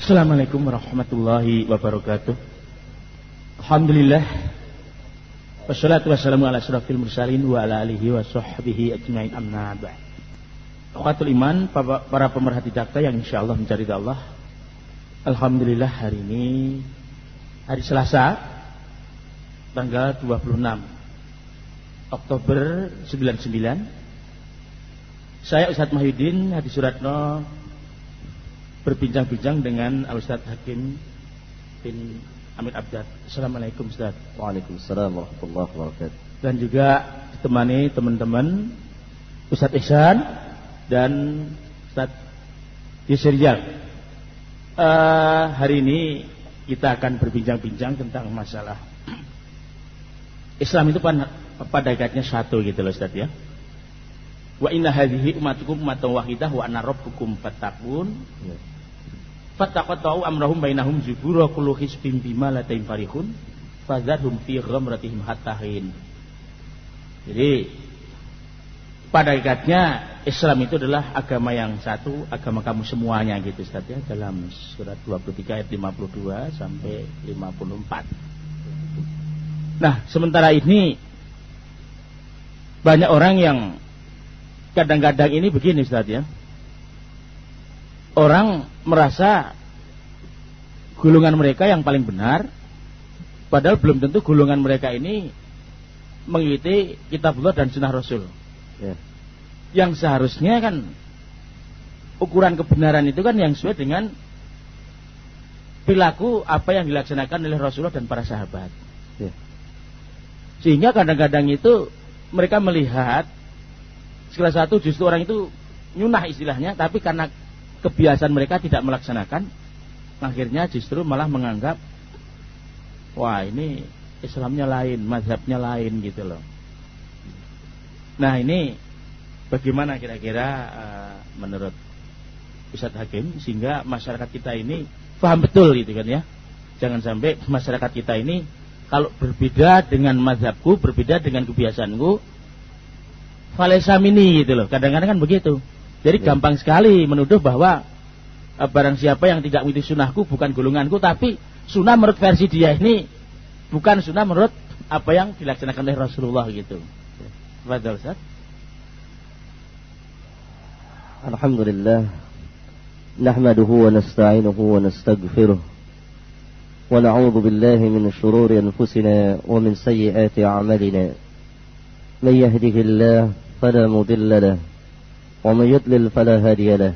Assalamualaikum warahmatullahi wabarakatuh. Alhamdulillah. Wassalatu wassalamu ala asyrafil mursalin wa ala alihi wa sahbihi ajmain, amma ba'd. Akhwatul iman, para pemerhati dakta yang insyaallah mencari Allah. Alhamdulillah, hari ini hari Selasa tanggal 26 Oktober 99. Saya Ustadz Mahyudin Hadi Suratno berbincang-bincang dengan Ustadz Hakim bin Amit Abdad. Assalamualaikum Ustadz. Waalaikumsalam warahmatullahi wabarakatuh. Dan juga ditemani teman-teman Ustadz Ihsan dan Ustadz Yusrial. Hari ini kita akan berbincang-bincang tentang masalah Islam itu pada hakikatnya satu gitu loh Ustadz ya. Wa inna hadhihi ummatukum ummatan wahidah wa ana rabbukum fattaqun. Fattaqatu amrahum bainahum zubura kullu hizbin bima ladaihim farihun fadzarhum fi ghamratihim hatta hin. Jadi pada hakikatnya Islam itu adalah agama yang satu, agama kamu semuanya gitu Ustaz ya, dalam surat 23 ayat 52 sampai 54. Nah, sementara ini banyak orang yang kadang-kadang ini begini Ustaz ya. Orang merasa golongan mereka yang paling benar, padahal belum tentu golongan mereka ini mengikuti kitabullah dan sunnah Rasul ya. Yang seharusnya kan ukuran kebenaran itu kan yang sesuai dengan perilaku apa yang dilaksanakan oleh Rasulullah dan para sahabat ya. Sehingga kadang-kadang itu mereka melihat salah satu justru orang itu nyunah istilahnya, tapi karena kebiasaan mereka tidak melaksanakan, akhirnya justru malah menganggap wah ini Islamnya lain, mazhabnya lain gitu loh. Nah ini bagaimana kira-kira menurut Ustadz Hakim sehingga masyarakat kita ini paham betul gitu kan ya. Jangan sampai masyarakat kita ini kalau berbeda dengan mazhabku, berbeda dengan kebiasaanku, falaysa minni gitu loh. Kadang-kadang kan begitu. Jadi gampang sekali menuduh bahwa barang siapa yang tidak mengikuti sunnahku bukan golonganku, tapi sunnah menurut versi dia ini bukan sunnah menurut apa yang dilaksanakan oleh Rasulullah gitu. Fadhal Ustaz. Alhamdulillah. Nahmaduhu wa nasta'inuhu wa nastaghfiruh. Wa na'udzu billahi min shururi anfusina wa min sayyiati a'malina. Man yahdihillahu fala mudilla lahu ومن يضلل فلا هادي له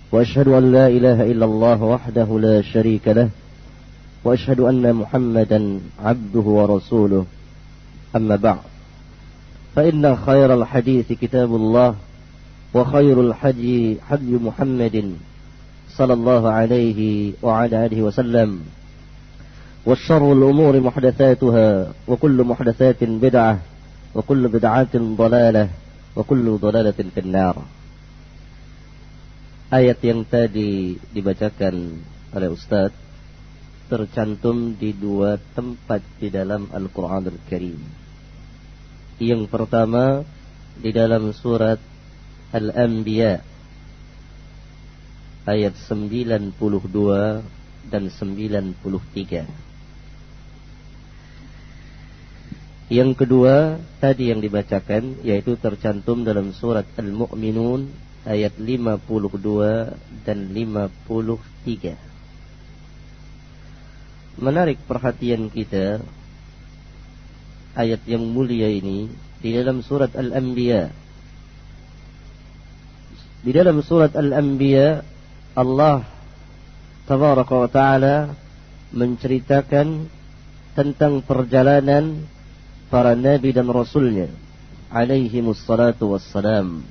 وأشهد أن لا إله إلا الله وحده لا شريك له وأشهد أن محمدا عبده ورسوله أما بعد فإن خير الحديث كتاب الله وخير الحدي حدي محمد صلى الله عليه وعلى آله وسلم والشر الأمور محدثاتها وكل محدثات بدعة وكل بدعة ضلالة wa kullu dhalalatin finnar. Ayat yang tadi dibacakan oleh Ustaz tercantum di dua tempat di dalam Al-Qur'anul Karim. Yang pertama di dalam surat Al-Anbiya ayat 92 dan 93. Yang kedua tadi yang dibacakan yaitu tercantum dalam surat Al-Mu'minun ayat 52 dan 53. Menarik perhatian kita ayat yang mulia ini di dalam surat Al-Anbiya. Di dalam surat Al-Anbiya Allah Tabaraka wa Ta'ala menceritakan tentang perjalanan para nabi dan rasulnya alaihimus salatu wassalam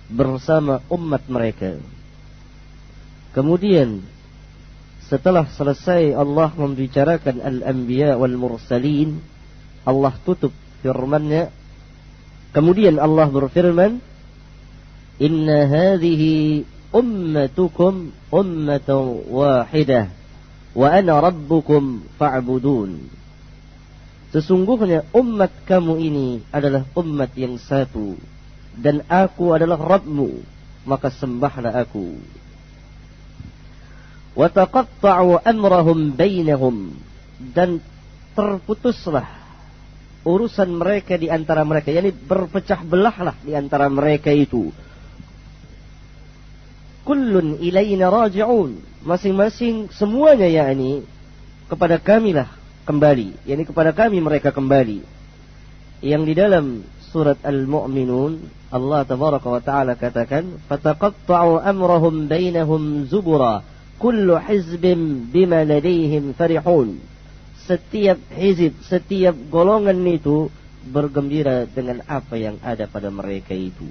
bersama umat mereka. Kemudian setelah selesai Allah membicarakan al-anbiya wal mursalin, Allah tutup firman-Nya. Kemudian Allah berfirman, inna hadhihi ummatukum ummatan wahidah wa ana rabbukum fa'budun. Sesungguhnya umat kamu ini adalah umat yang satu dan aku adalah Rabbmu, maka sembahlah aku. wa taqatta'u amrahum bainahum, dan terputuslah urusan mereka di antara mereka, yakni berpecah belahlah di antara mereka itu. Kullun ilaina raji'un, masing-masing semuanya yakni kepada kamilah kembali, yakni kepada kami mereka kembali. Yang di dalam surat Al-Mu'minun Allah tabaraka wa ta'ala katakan, fataqatta'u amrahum bainahum zubura kullu hizbin bima ladaihim farihun. Setiap hizib, setiap golongan itu bergembira dengan apa yang ada pada mereka itu.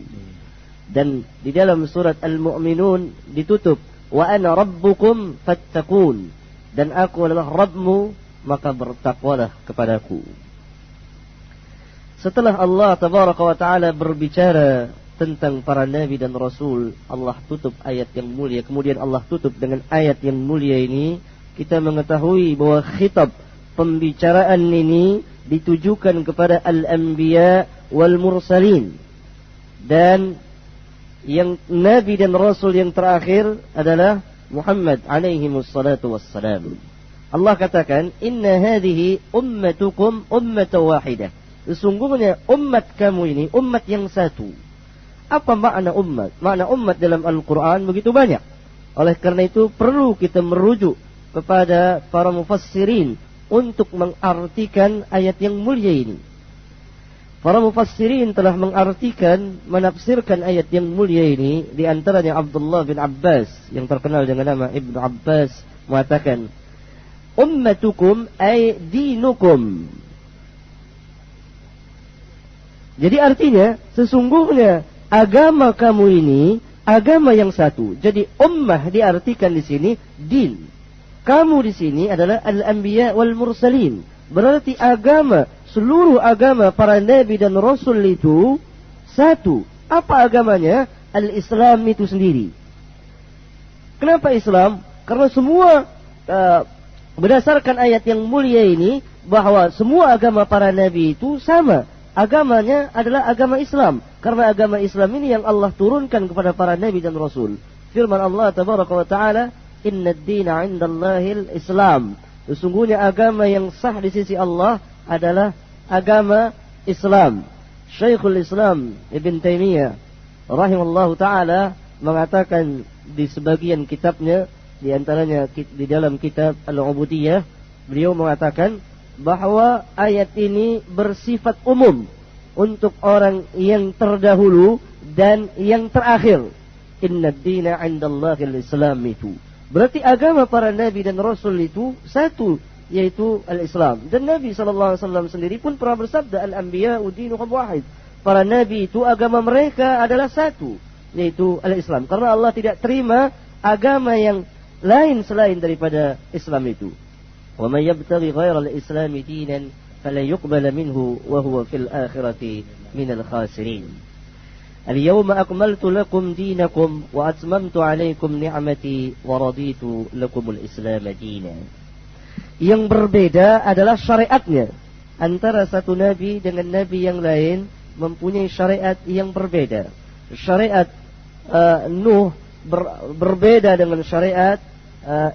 Dan di dalam surat Al-Mu'minun ditutup, wa ana rabbukum fattaqun, dan aku adalah Rabbmu, maka bertakwalah kepadaku. Setelah Allah tabaraka wa ta'ala berbicara tentang para nabi dan rasul, Allah tutup ayat yang mulia. Kemudian Allah tutup dengan ayat yang mulia ini. Kita mengetahui bahwa khitab pembicaraan ini ditujukan kepada al-anbiya wal mursalin, dan yang nabi dan rasul yang terakhir adalah Muhammad alaihi wassalatu wassalam. Allah katakan, inna hadhihi ummatukum ummatan wahidah. Sesungguhnya umat kamu ini umat yang satu. Apa makna umat? Makna umat dalam Al-Quran begitu banyak. Oleh karena itu perlu kita merujuk kepada para mufassirin untuk mengartikan ayat yang mulia ini. Para mufassirin telah mengartikan, menafsirkan ayat yang mulia ini. Di antaranya Abdullah bin Abbas yang terkenal dengan nama Ibnu Abbas mengatakan, ummatukum ay dinukum. Jadi artinya sesungguhnya agama kamu ini agama yang satu. Jadi ummah diartikan di sini din. Kamu di sini adalah al-anbiya wal mursalin. Berarti agama, seluruh agama para nabi dan rasul itu satu. Apa agamanya? Al-Islam itu sendiri. Kenapa Islam? Karena semua berdasarkan ayat yang mulia ini, bahwa semua agama para nabi itu sama. Agamanya adalah agama Islam. Karena agama Islam ini yang Allah turunkan kepada para nabi dan rasul. Firman Allah tabaraka wa ta'ala, inna ad-dina 'indallahil Islam. Sesungguhnya agama yang sah di sisi Allah adalah agama Islam. Syekhul Islam Ibn Taimiyah rahimallahu ta'ala mengatakan di sebagian kitabnya, di antaranya di dalam kitab Al-Ubudiyah, beliau mengatakan bahwa ayat ini bersifat umum untuk orang yang terdahulu dan yang terakhir. Inna ad-dina 'indallahil Islam itu. Berarti agama para nabi dan rasul itu satu, yaitu al-Islam. Dan Nabi SAW sendiri pun pernah bersabda, al-anbiya'u dinuhum wahid. Para nabi itu agama mereka adalah satu, yaitu al-Islam. Karena Allah tidak terima agama yang lain selain daripada Islam itu. Wa may yabtaghi ghayra al-Islam dinan fala yuqbal minhu wa huwa fil akhirati minal khasirin. Al-yawma akmaltu lakum dinakum wa atmamtu alaykum ni'mati wa raditu lakumul Islam dinan. Yang berbeda adalah syariatnya. Antara satu nabi dengan nabi yang lain mempunyai syariat yang berbeda. Syariat Nuh berbeda dengan syariat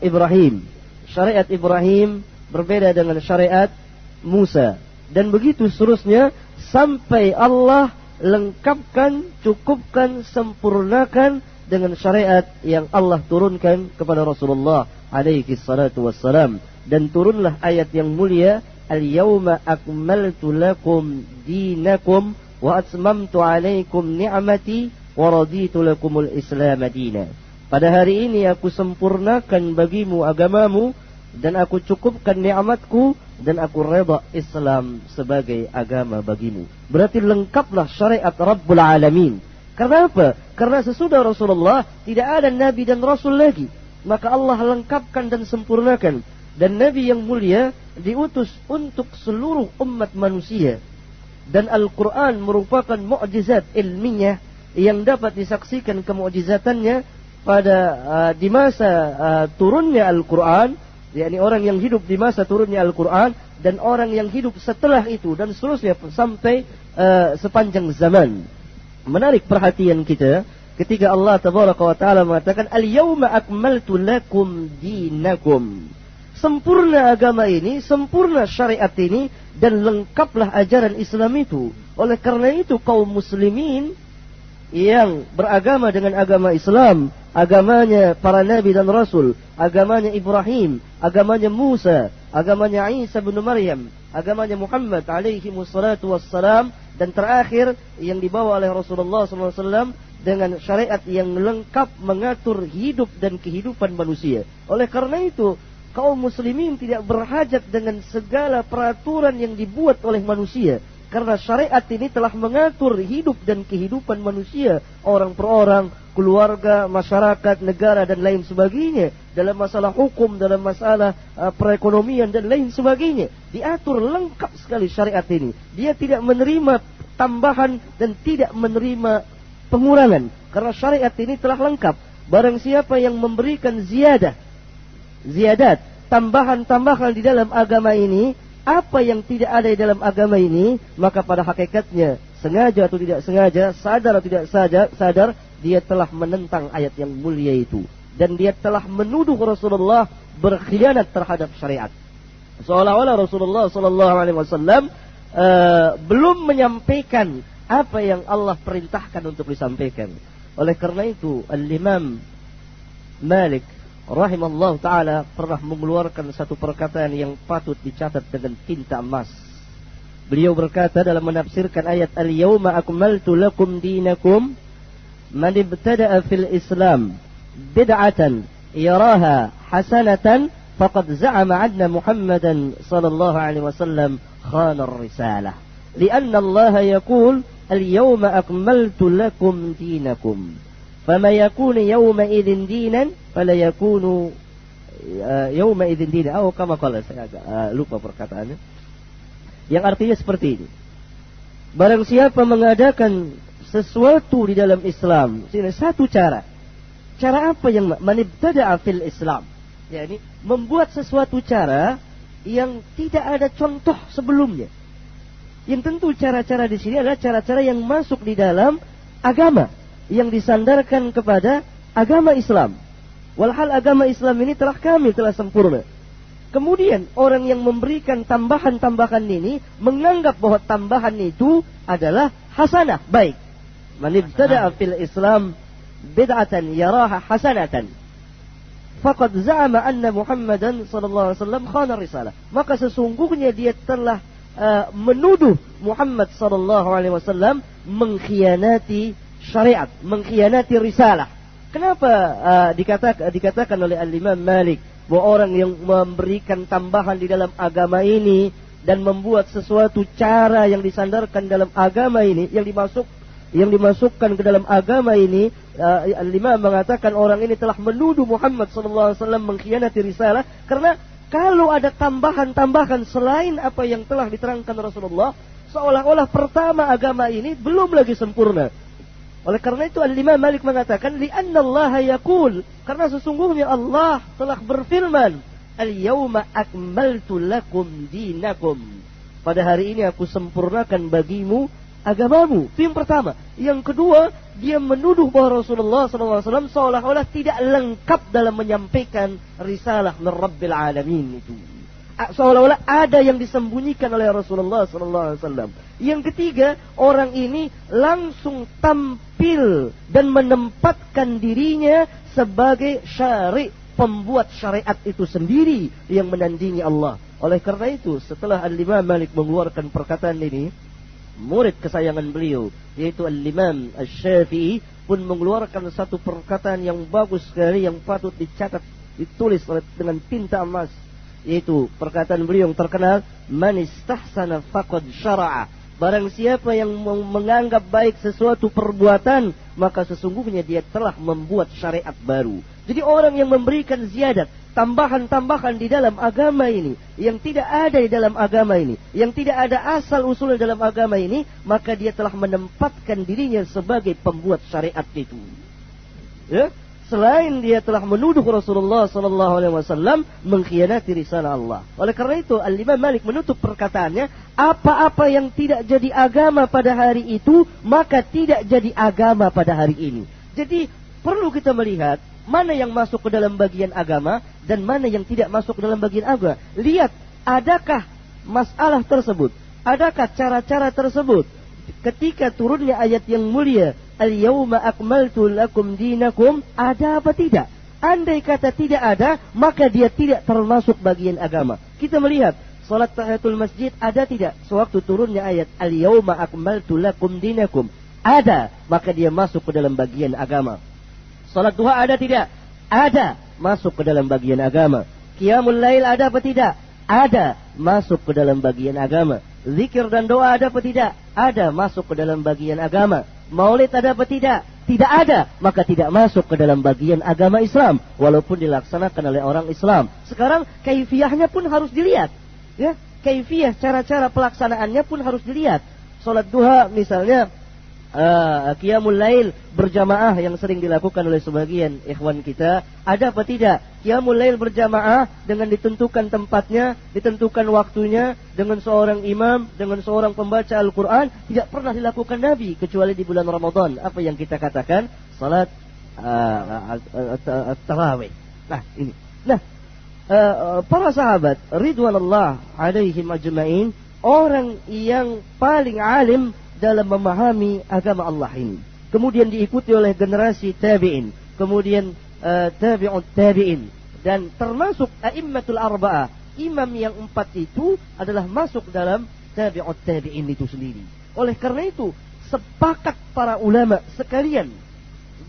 Ibrahim. Syariat Ibrahim berbeda dengan syariat Musa. Dan begitu seterusnya sampai Allah lengkapkan, cukupkan, sempurnakan dengan syariat yang Allah turunkan kepada Rasulullah alaihi salatu wassalam. Dan turunlah ayat yang mulia, al-yawma akmaltu lakum dinakum wa atmamtu alaikum ni'mati wa raditu lakumul Islam dinan. Pada hari ini aku sempurnakan bagimu agamamu, dan aku cukupkan nikmatku, dan aku redha Islam sebagai agama bagimu. Berarti lengkaplah syariat Rabbul Alamin. Karena apa? Karena sesudah Rasulullah tidak ada nabi dan rasul lagi. Maka Allah lengkapkan dan sempurnakan. Dan nabi yang mulia diutus untuk seluruh umat manusia. Dan Al-Quran merupakan mukjizat ilmiah yang dapat disaksikan kemukjizatannya pada di masa turunnya Al-Quran, yakni orang yang hidup di masa turunnya Al-Quran, dan orang yang hidup setelah itu, dan seterusnya sampai sepanjang zaman. Menarik perhatian kita ketika Allah tabaraka wa taala mengatakan al-yauma akmaltu lakum dinakum. Sempurna agama ini, sempurna syariat ini, dan lengkaplah ajaran Islam itu. Oleh karena itu kaum muslimin yang beragama dengan agama Islam, agamanya para nabi dan rasul, agamanya Ibrahim, agamanya Musa, agamanya Isa bin Maryam, agamanya Muhammad alaihi wassalatu wassalam, dan terakhir yang dibawa oleh Rasulullah SAW dengan syariat yang lengkap mengatur hidup dan kehidupan manusia. Oleh karena itu kaum muslimin tidak berhajat dengan segala peraturan yang dibuat oleh manusia, karena syariat ini telah mengatur hidup dan kehidupan manusia, orang per orang, keluarga, masyarakat, negara, dan lain sebagainya. Dalam masalah hukum, dalam masalah perekonomian, dan lain sebagainya. Diatur lengkap sekali syariat ini. Dia tidak menerima tambahan dan tidak menerima pengurangan. Karena syariat ini telah lengkap. Barang siapa yang memberikan ziyadat, tambahan-tambahan di dalam agama ini, apa yang tidak ada di dalam agama ini, maka pada hakikatnya, sengaja atau tidak sengaja, sadar atau tidak sadar, dia telah menentang ayat yang mulia itu. Dan dia telah menuduh Rasulullah berkhianat terhadap syariat. Seolah-olah Rasulullah SAW belum menyampaikan apa yang Allah perintahkan untuk disampaikan. Oleh karena itu, Al-Imam Malik rahimallahu ta'ala pernah mengeluarkan satu perkataan yang patut dicatat dengan tinta emas. Beliau berkata dalam menafsirkan ayat al-yawma akmaltu lakum dinakum, man ibtada'a fil islam bid'atan yaraha hasanatan faqad za'ama anna Muhammadan sallallahu alaihi wasallam khana ar-risalah. Lianna Allah yaqul al-yawma akmaltu lakum dinakum. Fama yakunu yawma idzin dinan fala yakunu yawma idzin dinan. Oh, kama qala, saya agak lupa perkataannya. Yang artinya seperti ini. Barang siapa mengadakan sesuatu di dalam Islam, ini satu cara. Cara apa yang manibtada'a fil Islam? yakni membuat sesuatu cara yang tidak ada contoh sebelumnya. Yang tentu cara-cara di sini adalah cara-cara yang masuk di dalam agama, yang disandarkan kepada agama Islam. Walhal agama Islam ini telah kamil, telah sempurna. Kemudian orang yang memberikan tambahan-tambahan ini menganggap bahwa tambahan itu adalah hasanah, baik. Man ibtada'a fil Islam bid'atan yaraha hasanatan faqad za'ama anna Muhammadan sallallahu alaihi wasallam khana risalah. Maka sesungguhnya dia telah menuduh Muhammad sallallahu alaihi wasallam mengkhianati syariat, mengkhianati risalah. Kenapa dikatakan oleh Al-Imam Malik bahwa orang yang memberikan tambahan di dalam agama ini dan membuat sesuatu cara yang disandarkan dalam agama ini, yang dimasukkan ke dalam agama ini, Al-Imam mengatakan orang ini telah menuduh Muhammad SAW mengkhianati risalah, karena kalau ada tambahan-tambahan selain apa yang telah diterangkan Rasulullah, seolah-olah pertama agama ini belum lagi sempurna. Oleh karena itu Al-Imam Malik mengatakan li'anna Allah yaqul, karena sesungguhnya Allah telah berfirman, al-yawma akmaltu lakum dinakum, pada hari ini aku sempurnakan bagimu agamamu. Itu yang pertama. Yang kedua, dia menuduh bahwa Rasulullah SAW seolah-olah tidak lengkap dalam menyampaikan risalah min Rabbil Alamin itu. Seolah-olah ada yang disembunyikan oleh Rasulullah SAW. Yang ketiga, orang ini langsung tampil dan menempatkan dirinya sebagai syari', pembuat syariat itu sendiri yang menandingi Allah. Oleh karena itu, setelah Al-Imam Malik mengeluarkan perkataan ini, murid kesayangan beliau, yaitu Al-Imam Asy-Syafi'i pun mengeluarkan satu perkataan yang bagus sekali, yang patut dicatat, ditulis dengan tinta emas, yaitu perkataan beliau yang terkenal, man istahsana faqad syara'a. Barang siapa yang menganggap baik sesuatu perbuatan, maka sesungguhnya dia telah membuat syariat baru. Jadi orang yang memberikan ziyadat, tambahan-tambahan di dalam agama ini, yang tidak ada di dalam agama ini, yang tidak ada asal usul dalam agama ini, maka dia telah menempatkan dirinya sebagai pembuat syariat itu. Ya? Selain dia telah menuduh Rasulullah SAW mengkhianati risalah Allah. Oleh karena itu Al-Imam Malik menutup perkataannya, apa-apa yang tidak jadi agama pada hari itu, maka tidak jadi agama pada hari ini. Jadi perlu kita melihat mana yang masuk ke dalam bagian agama dan mana yang tidak masuk ke dalam bagian agama. Lihat, adakah masalah tersebut, adakah cara-cara tersebut ketika turunnya ayat yang mulia, Al-yawma akmaltu lakum dinakum, ada apa tidak? Andai kata tidak ada, maka dia tidak termasuk bagian agama. Kita melihat salat tahiyatul masjid ada tidak sewaktu turunnya ayat Al-yawma akmaltu lakum dinakum? Ada, maka dia masuk ke dalam bagian agama. Salat duha ada tidak? Ada, masuk ke dalam bagian agama. Qiyamul lail ada apa tidak? Ada, masuk ke dalam bagian agama. Zikir dan doa ada apa tidak? Ada, masuk ke dalam bagian agama. Maulid ada apa tidak? Tidak ada, maka tidak masuk ke dalam bagian agama Islam, walaupun dilaksanakan oleh orang Islam. Sekarang kaifiyahnya pun harus dilihat, ya. Kaifiyah, cara-cara pelaksanaannya pun harus dilihat. Salat duha misalnya, qiyamul lail berjamaah yang sering dilakukan oleh sebagian ikhwan kita, ada apa tidak? Qiyamul lail berjamaah dengan ditentukan tempatnya, ditentukan waktunya, dengan seorang imam, dengan seorang pembaca Al-Quran, tidak pernah dilakukan Nabi kecuali di bulan Ramadan. Apa yang kita katakan? Salat tarawih. Nah, ini. Nah, para sahabat ridwanullah alaihim ajma'in, orang yang paling alim dalam memahami agama Allah ini. Kemudian diikuti oleh generasi tabi'in, kemudian tabi'ut tabi'in, dan termasuk a'immatul arba'ah. Imam yang 4 itu adalah masuk dalam tabi'ut tabi'in itu sendiri. Oleh karena itu, sepakat para ulama sekalian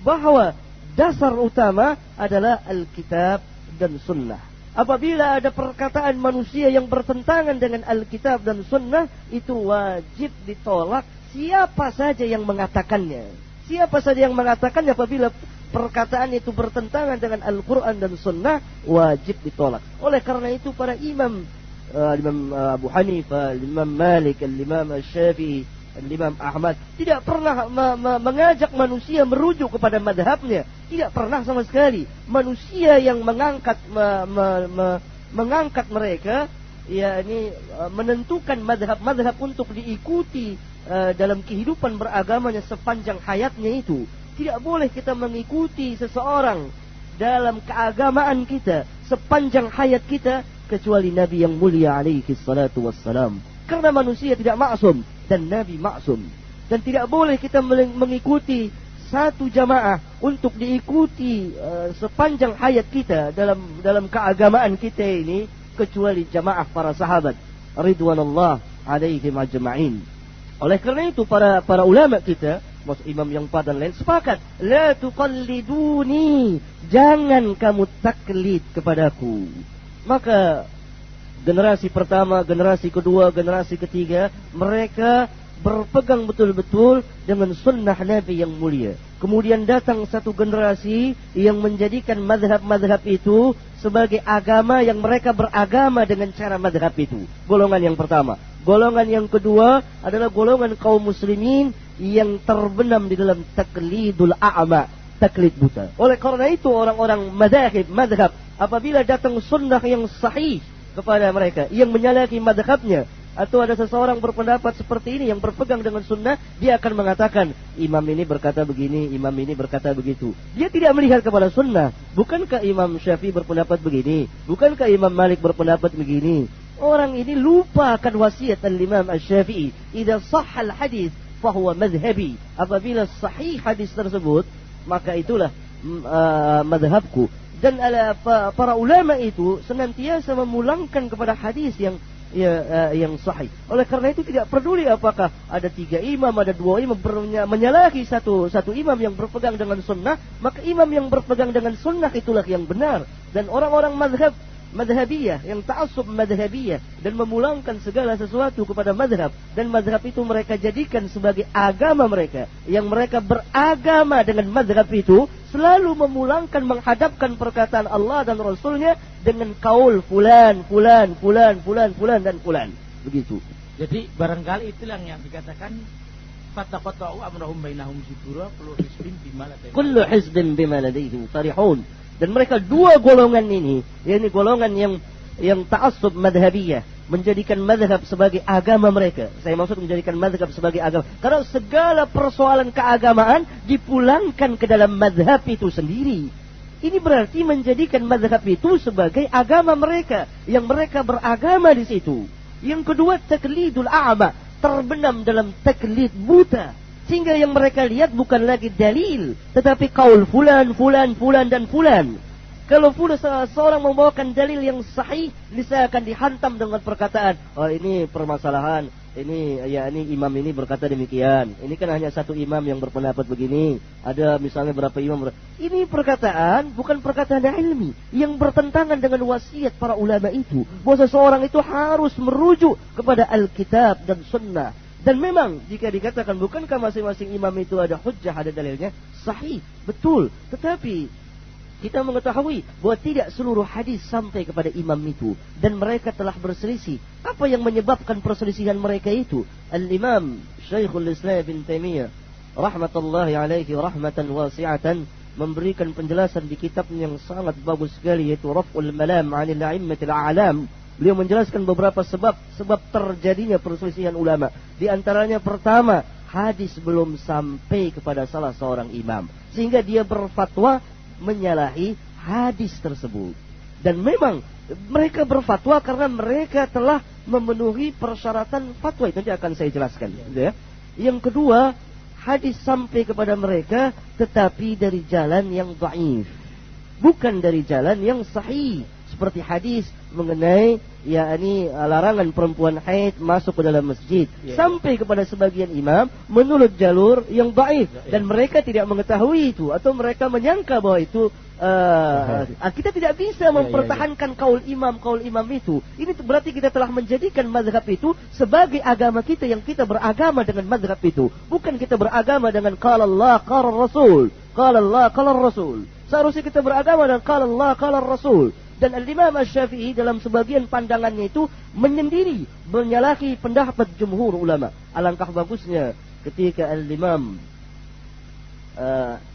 bahwa dasar utama adalah Alkitab dan Sunnah. Apabila ada perkataan manusia yang bertentangan dengan Alkitab dan Sunnah, itu wajib ditolak siapa saja yang mengatakannya. Siapa saja yang mengatakannya, apabila perkataan itu bertentangan dengan Al-Quran dan Sunnah, wajib ditolak. Oleh karena itu para imam, Imam Abu Hanifah, Imam Malik, Imam Syafi'i, Imam Ahmad, tidak pernah mengajak manusia merujuk kepada madhabnya. Tidak pernah sama sekali. Manusia yang mengangkat mereka, yakni menentukan madhab-madhab untuk diikuti dalam kehidupan beragamanya sepanjang hayatnya itu. Tidak boleh kita mengikuti seseorang dalam keagamaan kita sepanjang hayat kita kecuali Nabi yang mulia alaihi salatu wassalam. Karena manusia tidak maksum dan Nabi maksum. Dan tidak boleh kita mengikuti satu jamaah untuk diikuti sepanjang hayat kita dalam keagamaan kita ini kecuali jamaah para sahabat ridwanullah alaihim ajma'in. Oleh karena itu para ulama kita, imam yang 4 dan lain sepakat, la tuqalliduni, jangan kamu taklid kepadaku. Maka generasi pertama, generasi kedua, generasi ketiga, mereka berpegang betul-betul dengan sunnah Nabi yang mulia. Kemudian datang satu generasi yang menjadikan madhab-madhab itu sebagai agama, yang mereka beragama dengan cara madhab itu. Golongan yang pertama. Golongan yang kedua adalah golongan kaum muslimin yang terbenam di dalam taklidul a'ma, taklid buta. Oleh karena itu orang-orang madhab, apabila datang sunnah yang sahih kepada mereka, yang menyalahi madhabnya, atau ada seseorang berpendapat seperti ini yang berpegang dengan sunnah, dia akan mengatakan imam ini berkata begini, imam ini berkata begitu. Dia tidak melihat kepada sunnah. Bukankah Imam Syafi'i berpendapat begini? Bukankah Imam Malik berpendapat begini? Orang ini lupa akan wasiat al-Imam Syafi'i, idza sahhal hadis fahuwa madhhabi. Apabila sahih hadis tersebut, maka itulah madhabku. Dan para ulama itu senantiasa memulangkan kepada hadis yang sahih. Oleh karena itu tidak peduli apakah ada 3 imam, ada 2 imam menyalahi satu imam yang berpegang dengan sunnah, maka imam yang berpegang dengan sunnah itulah yang benar. Dan orang-orang madhabiyah yang ta'assub madhabiyah dan memulangkan segala sesuatu kepada madhab, dan madhab itu mereka jadikan sebagai agama mereka, yang mereka beragama dengan madhab itu, selalu memulangkan, menghadapkan perkataan Allah dan Rasulnya dengan kaul fulan dan fulan. Begitu. Jadi barangkali itulah yang dikatakan fataqatu amrahum bainahum zubura kullu hizbin bima ladaihim farihun. Dan mereka 2 golongan ini, yakni golongan yang ta'assub madhabiyah menjadikan mazhab sebagai agama mereka. Saya maksud menjadikan mazhab sebagai agama. Karena segala persoalan keagamaan dipulangkan ke dalam mazhab itu sendiri. Ini berarti menjadikan mazhab itu sebagai agama mereka, yang mereka beragama di situ. Yang kedua, taklidul a'ma, terbenam dalam taklid buta. Sehingga yang mereka lihat bukan lagi dalil, tetapi kaul fulan, fulan, fulan, dan fulan. Kalau seorang membawakan dalil yang sahih, bisa akan dihantam dengan perkataan, oh ini permasalahan, ini imam ini berkata demikian. Ini kan hanya satu imam yang berpendapat begini. Ada misalnya berapa imam. Ini perkataan bukan perkataan ilmi yang bertentangan dengan wasiat para ulama itu. Bahwa seseorang itu harus merujuk kepada Alkitab dan Sunnah. Dan memang jika dikatakan bukankah masing-masing imam itu ada hujjah, ada dalilnya, sahih, betul. Tetapi kita mengetahui bahwa tidak seluruh hadis sampai kepada imam itu, dan mereka telah berselisih. Apa yang menyebabkan perselisihan mereka itu? Al-Imam Syekhul Islam bin Taimiyah rahmatullahi alaihi rahmatan wasi'atan memberikan penjelasan di kitabnya yang sangat bagus sekali, yaitu Raf'ul Malam 'anil a'immatil a'lam. Beliau menjelaskan beberapa sebab terjadinya perselisihan ulama. Di antaranya pertama, hadis belum sampai kepada salah seorang imam, sehingga dia berfatwa menyalahi hadis tersebut. Dan memang mereka berfatwa karena mereka telah memenuhi persyaratan fatwa. Itu nanti akan saya jelaskan, ya. Yang kedua, hadis sampai kepada mereka tetapi dari jalan yang dhaif, bukan dari jalan yang sahih. Seperti hadis mengenai larangan perempuan haid masuk ke dalam masjid, sampai kepada sebagian imam menurut jalur yang dhaif, dan mereka tidak mengetahui itu, atau mereka menyangka bahwa itu kita tidak bisa mempertahankan kaul imam itu. Ini berarti kita telah menjadikan mazhab itu sebagai agama kita, yang kita beragama dengan mazhab itu, bukan kita beragama dengan qala Allah qala Rasul, qala Allah qala Rasul. Seharusnya kita beragama dengan qala Allah qala Rasul. Dan Al-Imam Asy-Syafi'i dalam sebagian pandangannya itu menyendiri, menyalahi pendapat jumhur ulama. Alangkah bagusnya ketika Al-Imam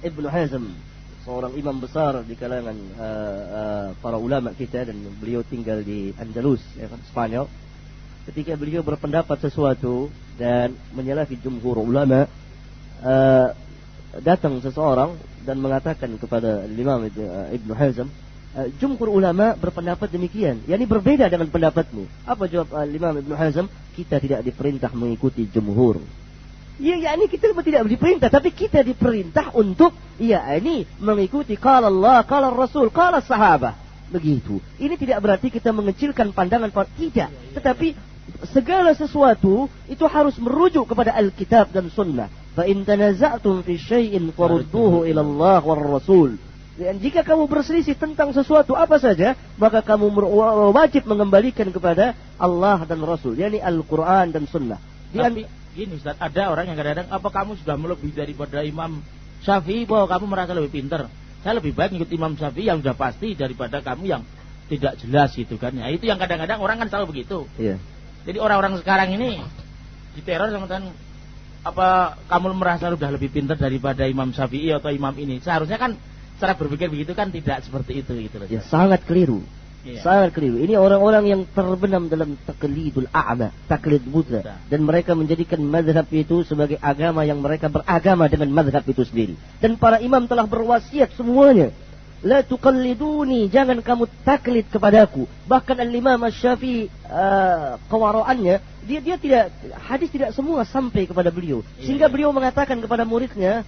Ibnu Hazm, seorang imam besar di kalangan para ulama kita, dan beliau tinggal di Andalus, Spanyol. Ketika beliau berpendapat sesuatu dan menyalahi jumhur ulama, datang seseorang dan mengatakan kepada Al-Imam Ibnu Hazm, jumhur ulama berpendapat demikian, yakni berbeda dengan pendapatmu. Apa jawab Imam Ibnu Hazm? Kita tidak diperintah mengikuti jumhur. Ya, yakni kita tidak diperintah, tapi kita diperintah untuk mengikuti qala Allah, qala Rasul, qala sahabah. Begitu. Ini tidak berarti kita mengecilkan pandangan, tidak. Tetapi segala sesuatu itu harus merujuk kepada Alkitab dan Sunnah. Fa in tanaza'tum fi syai'in farudduhu ila Allah war Rasul. Dan jika kamu berselisih tentang sesuatu apa saja, maka kamu wajib mengembalikan kepada Allah dan Rasul, yakni Al-Quran dan Sunnah. Tapi gini Ustaz, ada orang yang kadang-kadang, apa kamu sudah melebihi daripada Imam Syafi'i, bahwa kamu merasa lebih pintar? Saya lebih baik ikut Imam Syafi'i yang sudah pasti daripada kamu yang tidak jelas gitu kan. Ya, itu yang kadang-kadang orang kan selalu begitu. Iya. Jadi orang-orang sekarang ini diteror sama kan, apa kamu merasa sudah lebih pintar daripada Imam Syafi'i atau imam ini? Seharusnya kan cara berpikir begitu kan tidak seperti itu gitu loh. Ya, sangat keliru. Iya. Sangat keliru. Ini orang-orang yang terbenam dalam taklidul a'ma, taklid buta, dan mereka menjadikan mazhab itu sebagai agama, yang mereka beragama dengan mazhab itu sendiri. Dan para imam telah berwasiat semuanya, la tuqalliduni, jangan kamu taklid kepadaku. Bahkan Al-Imam Asy-Syafi'i kewaraannya, dia tidak, hadis tidak semua sampai kepada beliau, sehingga beliau mengatakan kepada muridnya,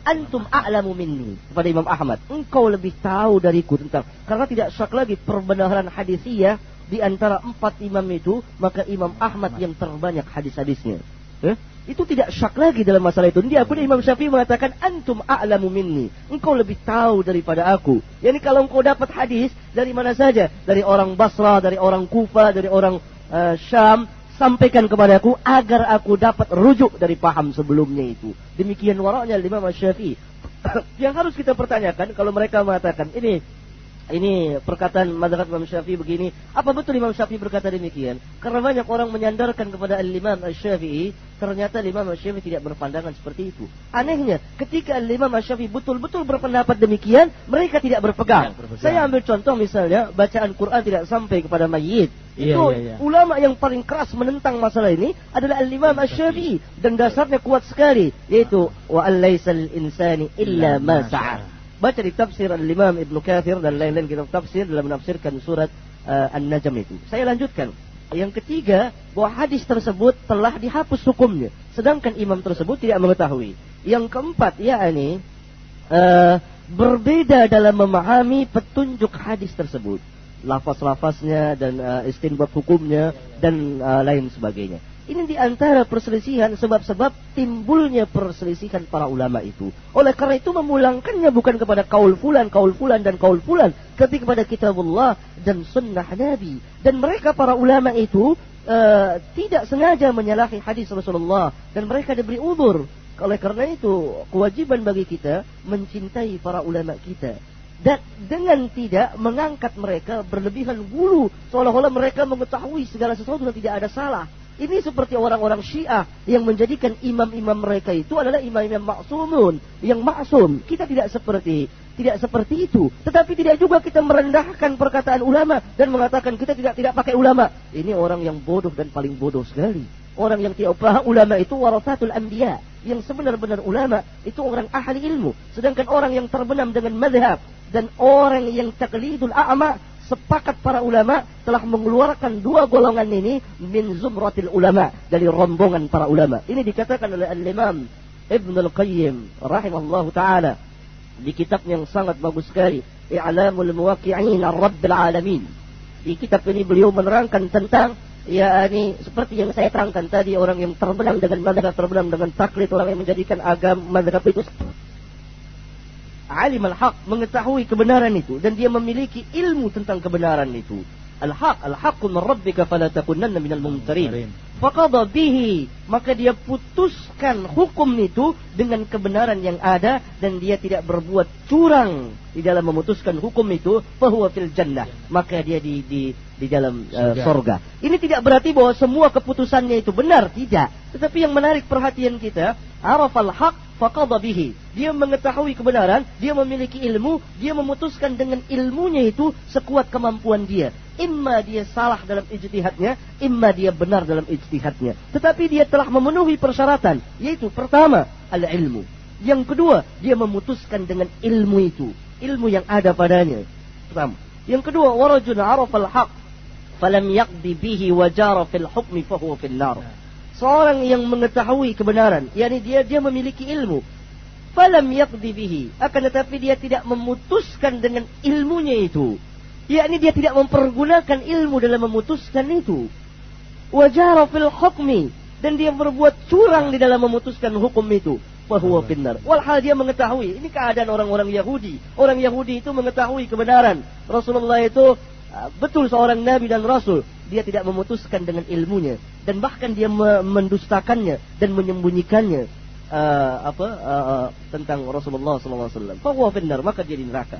antum a'lamu minni, kepada Imam Ahmad, engkau lebih tahu dariku tentang, karena tidak syak lagi perbenaran hadisiyah di antara 4 imam itu, maka Imam Ahmad yang terbanyak hadis-hadisnya. Itu tidak syak lagi dalam masalah itu. Dia Imam Syafi'i mengatakan antum a'lamu minni, engkau lebih tahu daripada aku. Yani kalau engkau dapat hadis dari mana saja, dari orang Basra, dari orang Kufa, dari orang Syam, sampaikan kepadaku agar aku dapat rujuk dari paham sebelumnya itu. Demikian waraknya Imam Syafi'i. Yang harus kita pertanyakan, kalau mereka mengatakan ini ini perkataan mazhab Imam Syafi'i begini. Apa betul Imam Syafi'i berkata demikian? Karena banyak orang menyandarkan kepada Al-Imam Syafi'i, ternyata Imam Syafi'i tidak berpandangan seperti itu. Anehnya, ketika Imam Syafi'i betul-betul berpendapat demikian, mereka tidak berpegang. Saya ambil contoh misalnya, bacaan Quran tidak sampai kepada mayit. Itu ulama yang paling keras menentang masalah ini adalah Al-Imam Syafi'i, dan dasarnya kuat sekali, yaitu wa alaysal insani illa ma sa'a. Baca di tafsir Al-Imam Ibnu Katsir dan lain-lain kitab tafsir dalam menafsirkan surat An-Najm itu. Saya lanjutkan. Yang ketiga, bahwa hadis tersebut telah dihapus hukumnya, sedangkan imam tersebut tidak mengetahui. Yang keempat, yakni berbeda dalam memahami petunjuk hadis tersebut, lafaz-lafaznya dan istinbat hukumnya dan lain sebagainya. Ini diantara perselisihan, sebab-sebab timbulnya perselisihan para ulama itu. Oleh karena itu memulangkannya bukan kepada kaul fulan, dan kaul fulan, tapi kepada kitabullah dan sunnah Nabi. Dan mereka para ulama itu tidak sengaja menyalahi hadis Rasulullah, dan mereka diberi uzur. Oleh karena itu kewajiban bagi kita mencintai para ulama kita, dan dengan tidak mengangkat mereka berlebihan gulu, seolah-olah mereka mengetahui segala sesuatu dan tidak ada salah. Ini seperti orang-orang Syiah yang menjadikan imam-imam mereka itu adalah imam-imam maksumun, yang maksum. Kita tidak seperti itu. Tetapi tidak juga kita merendahkan perkataan ulama dan mengatakan kita tidak pakai ulama. Ini orang yang bodoh dan paling bodoh sekali. Orang yang tidak paham ulama itu warathatul anbiya. Yang sebenar-benar ulama itu orang ahli ilmu. Sedangkan orang yang terbenam dengan madhab dan orang yang taqlidul a'ma, sepakat para ulama telah mengeluarkan dua golongan ini min zumratil ulama, dari rombongan para ulama. Ini dikatakan oleh Al-Imam Ibnul Qayyim rahimallahu taala di kitab yang sangat bagus sekali, I'lamul Muwaqqi'in ar-Rabbil Alamin. Di kitab ini beliau menerangkan tentang yakni seperti yang saya terangkan tadi, orang yang terbenam dengan mazhab, terbenam dengan taklid, orang yang menjadikan agama mazhab itu alim al-haq, mengetahui kebenaran itu, dan dia memiliki ilmu tentang kebenaran itu. Al-haqqu min rabbika fala takunanna minal mumtarin. Faqada bihi, maka dia putuskan hukum itu dengan kebenaran yang ada, dan dia tidak berbuat curang di dalam memutuskan hukum itu. Fahuwa fil jannah, maka dia di dalam surga. Ini tidak berarti bahwa semua keputusannya itu benar, tidak. Tetapi yang menarik perhatian kita, arafal haq faqada bihi. Dia mengetahui kebenaran, dia memiliki ilmu, dia memutuskan dengan ilmunya itu sekuat kemampuan dia. Imma dia salah dalam ijtihadnya, imma dia benar dalam ijtihadnya. Tetapi dia telah memenuhi persyaratan, yaitu pertama, al-ilmu. Yang kedua, dia memutuskan dengan ilmu itu, ilmu yang ada padanya. Pertama. Yang kedua, warajun arafal haq falam yaqdi bihi wa jara fil hukmi fahuwa fil nar. Seorang yang mengetahui kebenaran, yakni dia memiliki ilmu, falam yaqdi bihi, akan tetapi dia tidak memutuskan dengan ilmunya itu, yakni dia tidak mempergunakan ilmu dalam memutuskan itu, wajara fil hukmi, dan dia berbuat curang di dalam memutuskan hukum itu, fahuwa finnar. Walhal dia mengetahui, ini keadaan orang-orang Yahudi. Orang Yahudi itu mengetahui kebenaran Rasulullah itu betul seorang nabi dan rasul, dia tidak memutuskan dengan ilmunya, dan bahkan dia mendustakannya dan menyembunyikannya tentang Rasulullah SAW. Fahuwa finnar, maka dia di neraka.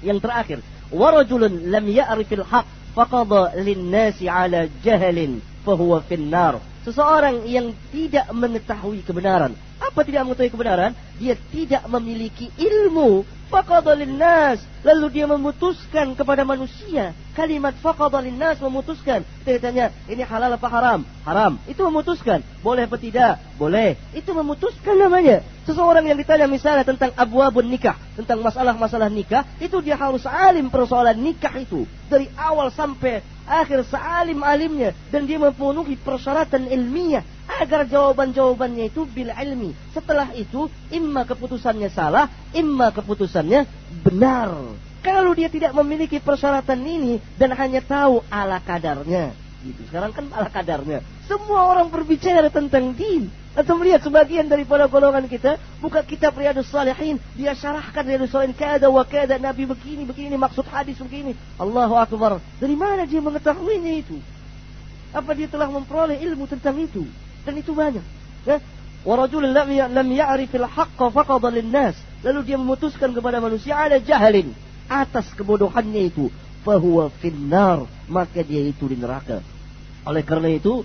Yang terakhir, warajulun lam ya'rifil haq faqada lin-nasi ala jahalin fahuwa finnar. Seseorang yang tidak mengetahui kebenaran. Apa tidak mengetahui kebenaran? Dia tidak memiliki ilmu. Faqada lin-nas, lalu dia memutuskan kepada manusia. Kalimat faqada lin-nas, memutuskan. Dia tanya, ini halal apa haram? Haram. Itu memutuskan. Boleh apa tidak? Boleh. Itu memutuskan namanya. Seseorang yang ditanya misalnya tentang abwabun nikah, tentang masalah-masalah nikah, itu dia harus alim persoalan nikah itu, dari awal sampai akhir, sealim-alimnya, dan dia memenuhi persyaratan ilmiah agar jawaban-jawabannya itu bil ilmi. Setelah itu, imma keputusannya salah, imma keputusannya benar. Kalau dia tidak memiliki persyaratan ini dan hanya tahu ala kadarnya, gitu. Sekarang kan ala kadarnya. Semua orang berbicara tentang din. Atau melihat sebagian daripada golongan kita buka kitab Riyadhus Shalihin, dia syarahkan Riyadhus Shalihin kada wa kada, Nabi begini maksud hadis begini. Allahu Akbar. Dari mana dia mengetahuinya itu? Apa dia telah memperoleh ilmu tentang itu? Dan itu banyak. Ya? Wa rajulun lam ya'rifil haqqa faqada lin-nas. Lalu dia memutuskan kepada manusia ala jahalin. atas kebodohannya itu, fahuwa finnar, maka dia itu di neraka. Oleh karena itu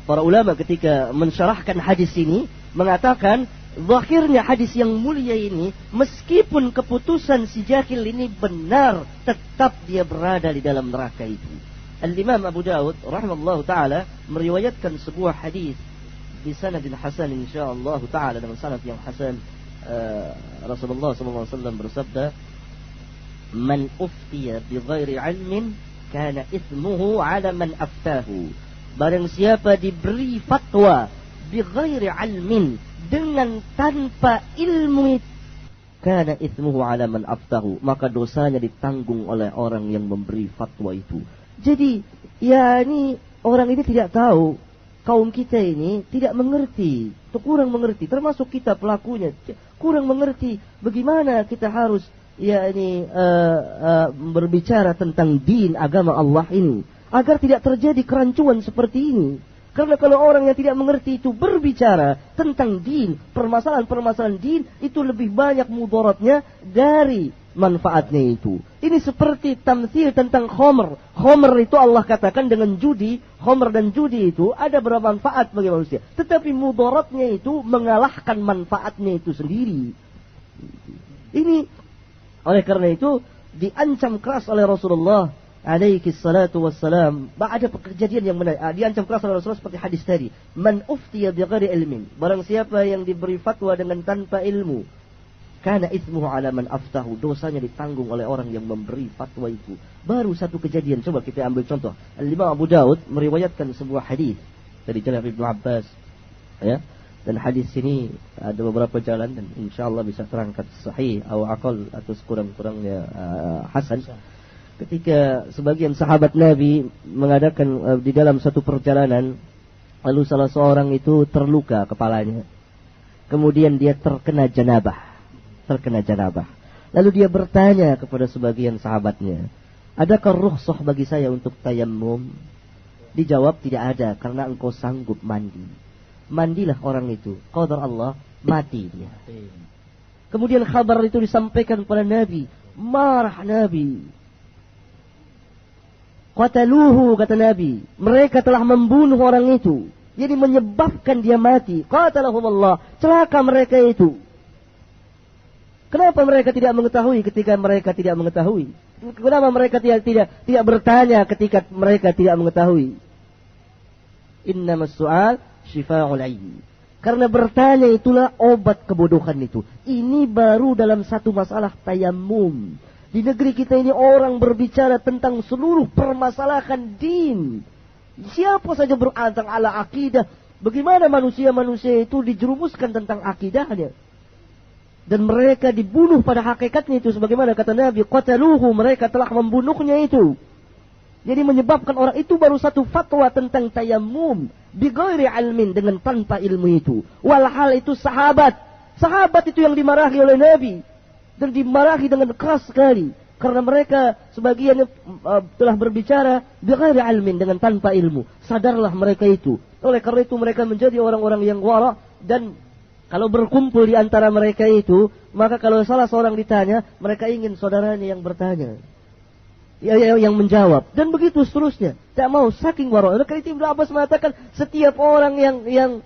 para ulama ketika mensyarahkan hadis ini mengatakan zahirnya hadis yang mulia ini, meskipun keputusan si jahil ini benar, tetap dia berada di dalam neraka itu. Al-Imam Abu Dawud rahimallahu taala meriwayatkan sebuah hadis bi sanadin hasan insyaallah taala, dengan sanad yang hasan. Rasulullah sallallahu alaihi wasallam bersabda, "Man uftiya bi ghairi ilmin kana ithmuhu 'ala man aftahu." Barang siapa diberi fatwa bi ghairi ilmin, dengan tanpa ilmu, kana ithmuhu 'ala man aftahu, maka dosanya ditanggung oleh orang yang memberi fatwa itu. Jadi, ini orang ini tidak tahu, kaum kita ini tidak mengerti, kurang mengerti, termasuk kita pelakunya, kurang mengerti bagaimana kita harus berbicara tentang din agama Allah ini, agar tidak terjadi kerancuan seperti ini. Karena kalau orang yang tidak mengerti itu berbicara tentang din, permasalahan-permasalahan din, itu lebih banyak mudaratnya dari manfaatnya itu. Ini seperti tamtsil tentang khomer. Khomer itu Allah katakan dengan judi, khomer dan judi itu ada bermanfaat bagi manusia. Tetapi mudaratnya itu mengalahkan manfaatnya itu sendiri. Ini oleh karena itu diancam keras oleh Rasulullah alaihi salatu wassalam. Ada kejadian yang menarik. Diancam keras oleh Rasulullah seperti hadis tadi. Man uftiya bighairi ilmin. Barang siapa yang diberi fatwa dengan tanpa ilmu, kana itsmuhu 'ala man aftahu. Dosanya ditanggung oleh orang yang memberi fatwa itu. Baru satu kejadian, coba kita ambil contoh. Al-Imam Abu Dawud meriwayatkan sebuah hadis dari jalan Ibnu Abbas, ya. Dan hadis ini ada beberapa jalan dan insyaallah bisa terangkat sahih atau aqal atau kurang-kurangnya hasan. Ketika sebagian sahabat Nabi mengadakan di dalam satu perjalanan, lalu salah seorang itu terluka kepalanya. Kemudian dia terkena janabah. Lalu dia bertanya kepada sebagian sahabatnya, adakah rukhsah bagi saya untuk tayammum? Dijawab, tidak ada, karena engkau sanggup mandi. Mandilah orang itu. Qadar Allah, mati dia. Kemudian kabar itu disampaikan kepada Nabi. Marah Nabi. Qataluhu, kata Nabi. Mereka telah membunuh orang itu. Jadi menyebabkan dia mati. Qatalahumullah. Celaka mereka itu. Kenapa mereka tidak mengetahui ketika mereka tidak mengetahui? Kenapa mereka tidak bertanya ketika mereka tidak mengetahui? Innamas su'al syifa'ul 'ayyi. Karena bertanya itulah obat kebodohan itu. Ini baru dalam satu masalah tayammum. Di negeri kita ini orang berbicara tentang seluruh permasalahan din. Siapa saja beradang ala akidah. Bagaimana manusia-manusia itu dijerumuskan tentang akidahnya. Dan mereka dibunuh pada hakikatnya itu. Sebagaimana kata Nabi, qataluhu, mereka telah membunuhnya itu. Jadi menyebabkan orang itu baru satu fatwa tentang tayammum. Bighairi ilmin, dengan tanpa ilmu itu. Walhal itu sahabat. Sahabat itu yang dimarahi oleh Nabi. Dan dimarahi dengan keras sekali. Karena mereka sebagian telah berbicara bighairi ilmin, dengan tanpa ilmu. Sadarlah mereka itu. Oleh karena itu mereka menjadi orang-orang yang wara. Dan kalau berkumpul di antara mereka itu, maka kalau salah seorang ditanya, mereka ingin saudaranya yang bertanya. Yang menjawab. Dan begitu seterusnya. Tak mau, saking wara. Oleh karena itu Ibnu Abbas mengatakan, setiap orang yang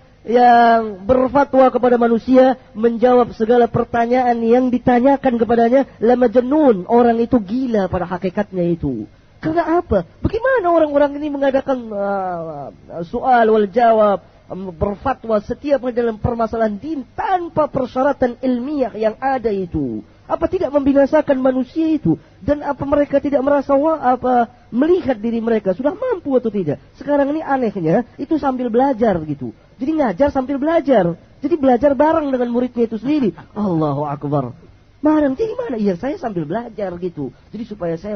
berfatwa kepada manusia, menjawab segala pertanyaan yang ditanyakan kepadanya, la majnun, orang itu gila pada hakikatnya itu. Karena apa? Bagaimana orang-orang ini mengadakan soal wal jawab, berfatwa setiap dalam permasalahan din tanpa persyaratan ilmiah yang ada itu? Apa tidak membinasakan manusia itu? Dan apa mereka tidak merasa melihat diri mereka sudah mampu atau tidak? Sekarang ini anehnya itu sambil belajar gitu. Jadi ngajar sambil belajar. Jadi belajar bareng dengan muridnya itu sendiri. Allahu Akbar. Marang, jadi mana? Iya, saya sambil belajar gitu. Jadi supaya saya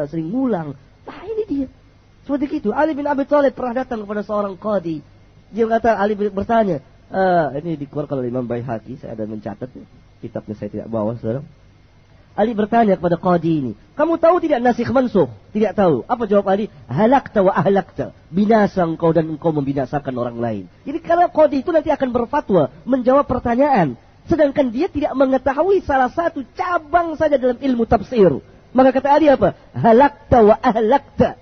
sering ngulang. Nah ini dia. Seperti itu. Ali bin Abi Thalib pernah datang kepada seorang qadi. Dia kata, Ali bertanya, ini dikeluarkan oleh Imam Baihaqi, saya ada mencatat, kitabnya saya tidak bawa, saudara. Ali bertanya kepada qadi ini, kamu tahu tidak nasikh mansukh? Tidak tahu. Apa jawab Ali? Halakta wa ahlakta. Binasa engkau dan engkau membinasakan orang lain. Jadi kalau qadi itu nanti akan berfatwa, menjawab pertanyaan. sedangkan dia tidak mengetahui salah satu cabang saja dalam ilmu tafsir. Maka kata Ali apa? Halakta wa ahlakta.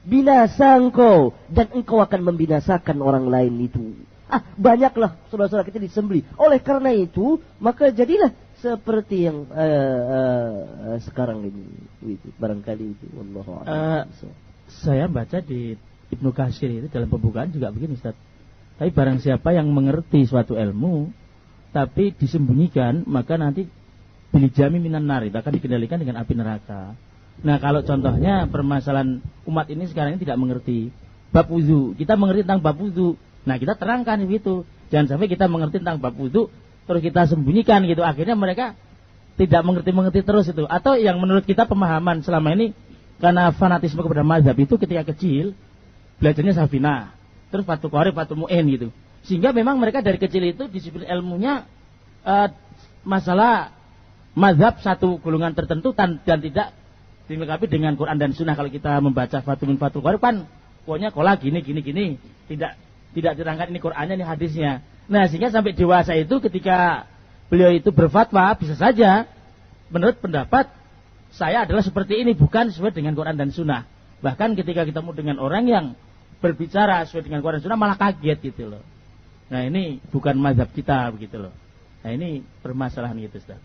Binasa engkau dan engkau akan membinasakan orang lain itu. Banyaklah saudara-saudara kita disembelih. Oleh karena itu, maka jadilah seperti yang sekarang ini. Itu barangkali itu. Wallahu a'lam. Saya baca di Ibnu Katsir itu dalam pembukaan juga begini, Ustaz. Tapi barang siapa yang mengerti suatu ilmu tapi disembunyikan, maka nanti bilijami minan nar, itu akan dikendalikan dengan api neraka. Nah, kalau contohnya permasalahan umat ini sekarang ini tidak mengerti bab wudu. Kita mengerti tentang bab wudu. Nah, kita terangkan begitu. Jangan sampai kita mengerti tentang bab wudu terus kita sembunyikan gitu. Akhirnya mereka tidak mengerti terus itu. Atau yang menurut kita pemahaman selama ini karena fanatisme kepada mazhab itu ketika kecil belajarnya Safinah, terus Fathul Qorib, Fathul Mu'in gitu. Sehingga memang mereka dari kecil itu disiplin ilmunya masalah mazhab satu golongan tertentu dan tidak dilengkapi dengan Quran dan Sunnah. Kalau kita membaca Fathul Qorib kan pokoknya kola gini, tidak diterangkan ini Qurannya, ini hadisnya. Nah, sehingga sampai dewasa itu ketika beliau itu berfatwa, bisa saja menurut pendapat saya adalah seperti ini, bukan sesuai dengan Quran dan Sunnah. Bahkan ketika ketemu dengan orang yang berbicara sesuai dengan Quran dan Sunnah malah kaget gitu loh. Nah, ini bukan mazhab kita begitu loh. Nah, ini permasalahan gitu, Ustaz.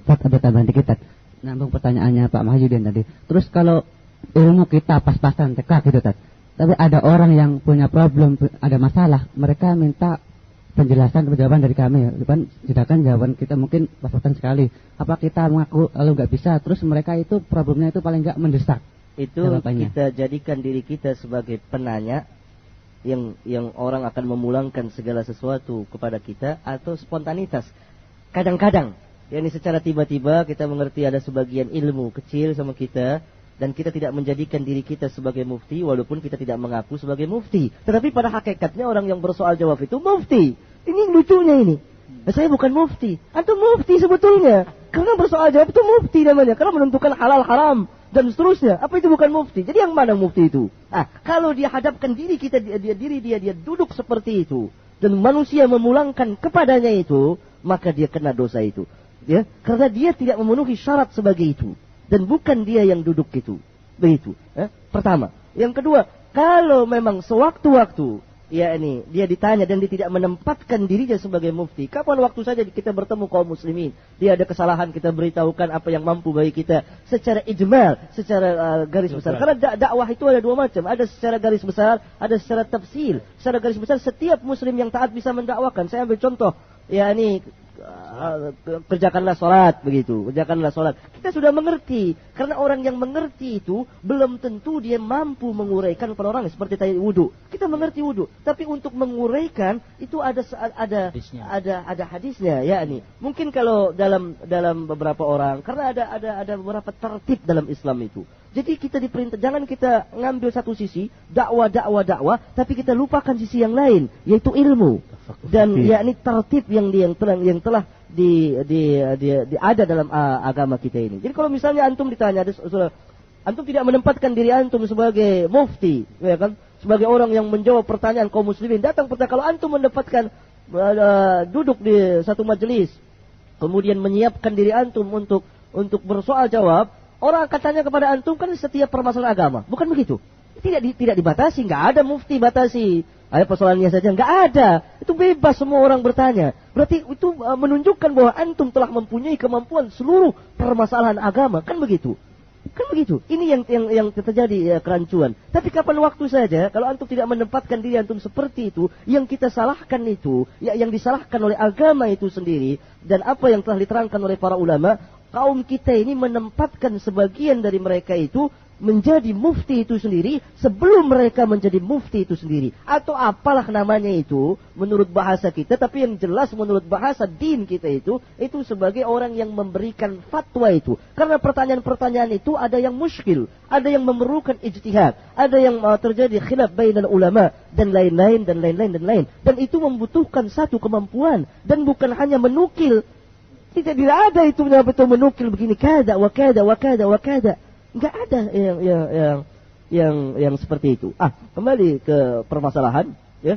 Ada tambahan dikit, Tad. Nambung pertanyaannya Pak Mahyudin tadi. Terus kalau ilmu kita pas-pasan tekak gitu, Tad. Tapi ada orang yang punya problem, ada masalah, mereka minta penjelasan jawaban dari kami. Sedangkan jawaban kita mungkin pas-pasan sekali. Apa kita mengaku lalu nggak bisa? Terus mereka itu problemnya itu paling nggak mendesak. Itu jawabannya. Kita jadikan diri kita sebagai penanya yang orang akan memulangkan segala sesuatu kepada kita, atau spontanitas. Kadang-kadang yakni secara tiba-tiba kita mengerti ada sebagian ilmu kecil sama kita, dan kita tidak menjadikan diri kita sebagai mufti, walaupun kita tidak mengaku sebagai mufti. Tetapi pada hakikatnya orang yang bersoal jawab itu mufti. Ini lucunya ini. Saya bukan mufti. Antum mufti sebetulnya. Karena bersoal jawab itu mufti namanya. Karena menentukan halal haram dan seterusnya. Apa itu bukan mufti? Jadi yang mana mufti itu? Kalau dia hadapkan diri kita, dia duduk seperti itu, dan manusia memulangkan kepadanya itu, maka dia kena dosa itu. Ya, karena dia tidak memenuhi syarat sebagai itu, dan bukan dia yang duduk itu. Begitu. Pertama. Yang kedua, kalau memang sewaktu-waktu yakni dia ditanya dan dia tidak menempatkan dirinya sebagai mufti, kapan waktu saja kita bertemu kaum muslimin, dia ada kesalahan, kita beritahukan apa yang mampu bagi kita secara ijmal, secara garis besar. Karena dakwah itu ada dua macam, ada secara garis besar, ada secara tafsil. Secara garis besar setiap muslim yang taat bisa mendakwakan. Saya ambil contoh, yakni kerjakanlah sholat, begitu. Kerjakanlah sholat. Kita sudah mengerti. Karena orang yang mengerti itu belum tentu dia mampu menguraikan kepada orang. Seperti tadi wudu. Kita mengerti wudu. Tapi untuk menguraikan itu ada hadisnya. Ya, ini. Mungkin kalau dalam beberapa orang, karena ada beberapa tertib dalam Islam itu. Jadi kita diperintah, jangan kita ngambil satu sisi dakwah, tapi kita lupakan sisi yang lain, yaitu ilmu. Dan yakni tertib yang telah ada dalam agama kita ini. Jadi kalau misalnya antum ditanya, antum tidak menempatkan diri antum sebagai mufti, ya kan? Sebagai orang yang menjawab pertanyaan kaum muslimin, datang pertanyaan. Kalau antum mendapatkan duduk di satu majelis, kemudian menyiapkan diri antum untuk bersoal jawab, orang akan tanya kepada antum kan setiap permasalahan agama, bukan begitu? Tidak dibatasi, nggak ada mufti batasi. Ada persoalannya saja, nggak ada. Itu bebas semua orang bertanya. Berarti itu menunjukkan bahwa antum telah mempunyai kemampuan seluruh permasalahan agama, kan begitu? Kan begitu. Ini yang terjadi kerancuan. Tapi kapan waktu saja, kalau antum tidak menempatkan diri antum seperti itu, yang kita salahkan itu, yang disalahkan oleh agama itu sendiri, dan apa yang telah diterangkan oleh para ulama, kaum kita ini menempatkan sebagian dari mereka itu menjadi mufti itu sendiri sebelum mereka menjadi mufti itu sendiri, atau apalah namanya itu menurut bahasa kita, tapi yang jelas menurut bahasa din kita itu sebagai orang yang memberikan fatwa itu. Karena pertanyaan-pertanyaan itu ada yang muskil, ada yang memerlukan ijtihad, ada yang terjadi khilaf bainal ulama dan lain-lain, dan itu membutuhkan satu kemampuan, dan bukan hanya menukil. Tidak ada itu betul menukil begini kada wa kada. Enggak ada yang seperti itu. Kembali ke permasalahan, ya.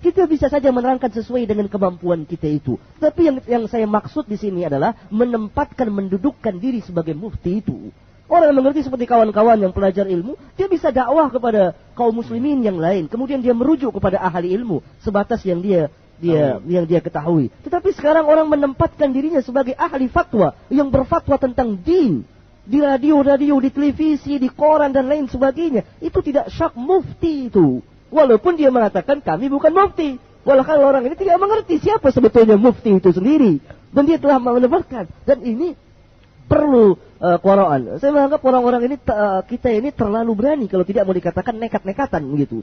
Kita bisa saja menerangkan sesuai dengan kemampuan kita itu. Tapi yang saya maksud di sini adalah mendudukkan diri sebagai mufti itu. Orang yang mengerti seperti kawan-kawan yang pelajar ilmu, dia bisa dakwah kepada kaum muslimin yang lain. Kemudian dia merujuk kepada ahli ilmu sebatas yang dia ketahui. Tetapi sekarang orang menempatkan dirinya sebagai ahli fatwa yang berfatwa tentang din. Di radio, di televisi, di koran dan lain sebagainya. Itu tidak syak mufti itu. Walaupun dia mengatakan kami bukan mufti. Walau orang ini tidak mengerti siapa sebetulnya mufti itu sendiri. Dan dia telah menebarkan. Dan ini perlu quraan. Saya menganggap orang-orang ini, kita ini terlalu berani. Kalau tidak mau dikatakan nekat-nekatan gitu.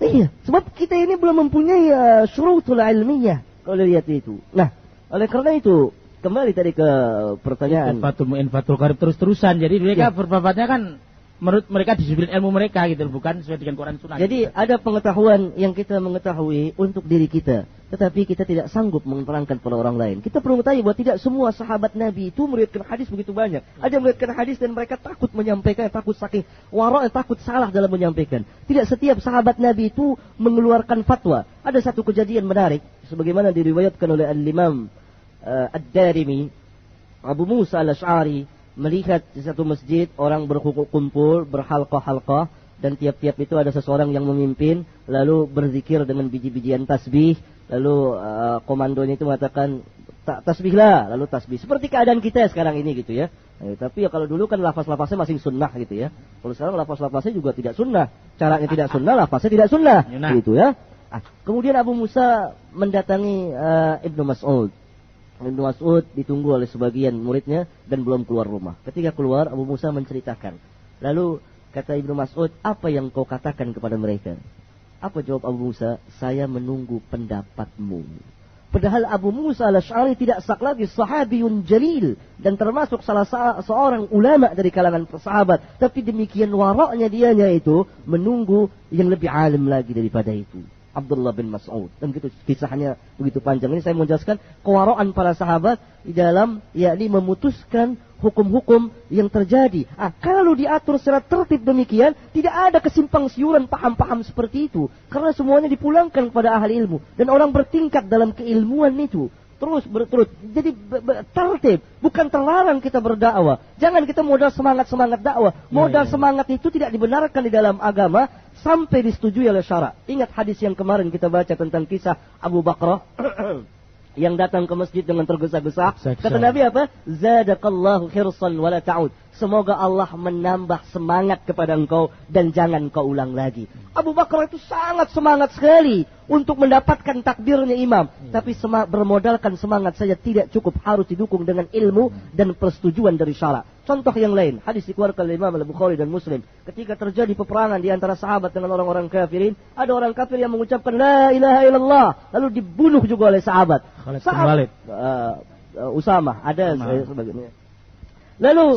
Iya, sebab kita ini belum mempunyai syurutul ilmiyah. Kalau lihat itu. Nah, oleh karena itu, kembali tadi ke pertanyaan. Fatul Qarib terus-terusan. Jadi mereka berpapatannya kan menurut mereka disiplin ilmu mereka gitu, bukan sesuai dengan Quran Sunnah. Jadi gitu. Ada pengetahuan yang kita mengetahui untuk diri kita, tetapi kita tidak sanggup menerangkan pada orang lain. Kita perlu mengetahui bahwa tidak semua sahabat Nabi itu meriwayatkan hadis begitu banyak. Ada yang meriwayatkan hadis dan mereka takut menyampaikan, takut saking wara', takut salah dalam menyampaikan. Tidak setiap sahabat Nabi itu mengeluarkan fatwa. Ada satu kejadian menarik, sebagaimana diriwayatkan oleh Al-Imam Ad-Darimi, Abu Musa Al-Asy'ari melihat di satu masjid orang berkumpul, berhalqah-halqah, dan tiap-tiap itu ada seseorang yang memimpin, lalu berzikir dengan biji-bijian tasbih, lalu komandonya itu mengatakan tasbihlah, lalu tasbih. Seperti keadaan kita sekarang ini gitu ya. Tapi ya kalau dulu kan lafaz-lafaznya masih sunnah gitu ya. Kalau sekarang lafaz-lafaznya juga tidak sunnah. Caranya tidak sunnah, lafaznya tidak sunnah gitu ya. Kemudian Abu Musa mendatangi Ibnu Mas'ud. Ibnu Mas'ud ditunggu oleh sebagian muridnya dan belum keluar rumah. Ketika keluar, Abu Musa menceritakan. Lalu kata Ibnu Mas'ud, apa yang kau katakan kepada mereka? Apa jawab Abu Musa? Saya menunggu pendapatmu. Padahal Abu Musa Al-Asy'ari tidak sak lagi sahabiyun jalil dan termasuk salah seorang ulama dari kalangan sahabat. Tapi demikian waraknya dianya itu menunggu yang lebih alim lagi daripada itu. Abdullah bin Mas'ud. Dan begitu kisahnya begitu panjang. Ini saya mau jelaskan kewaraan para sahabat di dalam yakni memutuskan hukum-hukum yang terjadi. Kalau diatur secara tertib demikian, tidak ada kesimpang siuran paham-paham seperti itu. Karena semuanya dipulangkan kepada ahli ilmu dan orang bertingkat dalam keilmuan itu. Terus berturut. Jadi tertib. Bukan terlarang kita berdakwah. Jangan kita modal semangat-semangat dakwah. Modal semangat itu tidak dibenarkan di dalam agama sampai disetujui oleh syarak. Ingat hadis yang kemarin kita baca tentang kisah Abu Bakrah yang datang ke masjid dengan tergesa-gesa. Kata Nabi apa? Zadakallahu khirsan wala ta'ud. Semoga Allah menambah semangat kepada engkau dan jangan kau ulang lagi. Abu Bakar itu sangat semangat sekali untuk mendapatkan takdirnya imam. Tapi bermodalkan semangat saja tidak cukup, harus didukung dengan ilmu dan persetujuan dari syarak. Contoh yang lain, hadis dikeluarkan oleh Imam Al-Bukhari dan Muslim. Ketika terjadi peperangan di antara sahabat dengan orang-orang kafirin, ada orang kafir yang mengucapkan la ilaha illallah, lalu dibunuh juga oleh sahabat. Khalid. Usamah, ada sebagainya. Lalu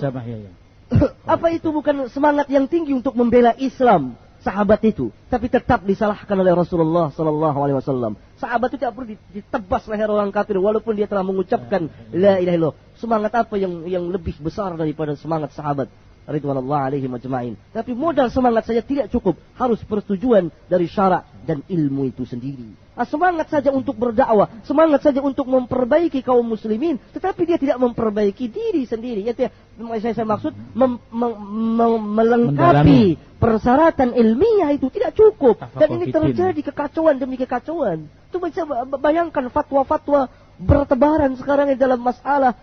apa itu bukan semangat yang tinggi untuk membela Islam sahabat itu, tapi tetap disalahkan oleh Rasulullah sallallahu alaihi wasallam. Sahabat itu tidak perlu ditebas leher orang kafir walaupun dia telah mengucapkan la ilaha illallah. Semangat apa yang lebih besar daripada semangat sahabat ridwanullah alaihim ajma'in? Tapi modal semangat saja tidak cukup, harus persetujuan dari syarak dan ilmu itu sendiri. Semangat saja untuk berdakwah, semangat saja untuk memperbaiki kaum muslimin, tetapi dia tidak memperbaiki diri sendiri. Ya, saya maksud melengkapi persyaratan ilmiah itu tidak cukup. Dan ini terjadi kekacauan demi kekacauan. Itu bisa bayangkan fatwa-fatwa bertebaran sekarang dalam masalah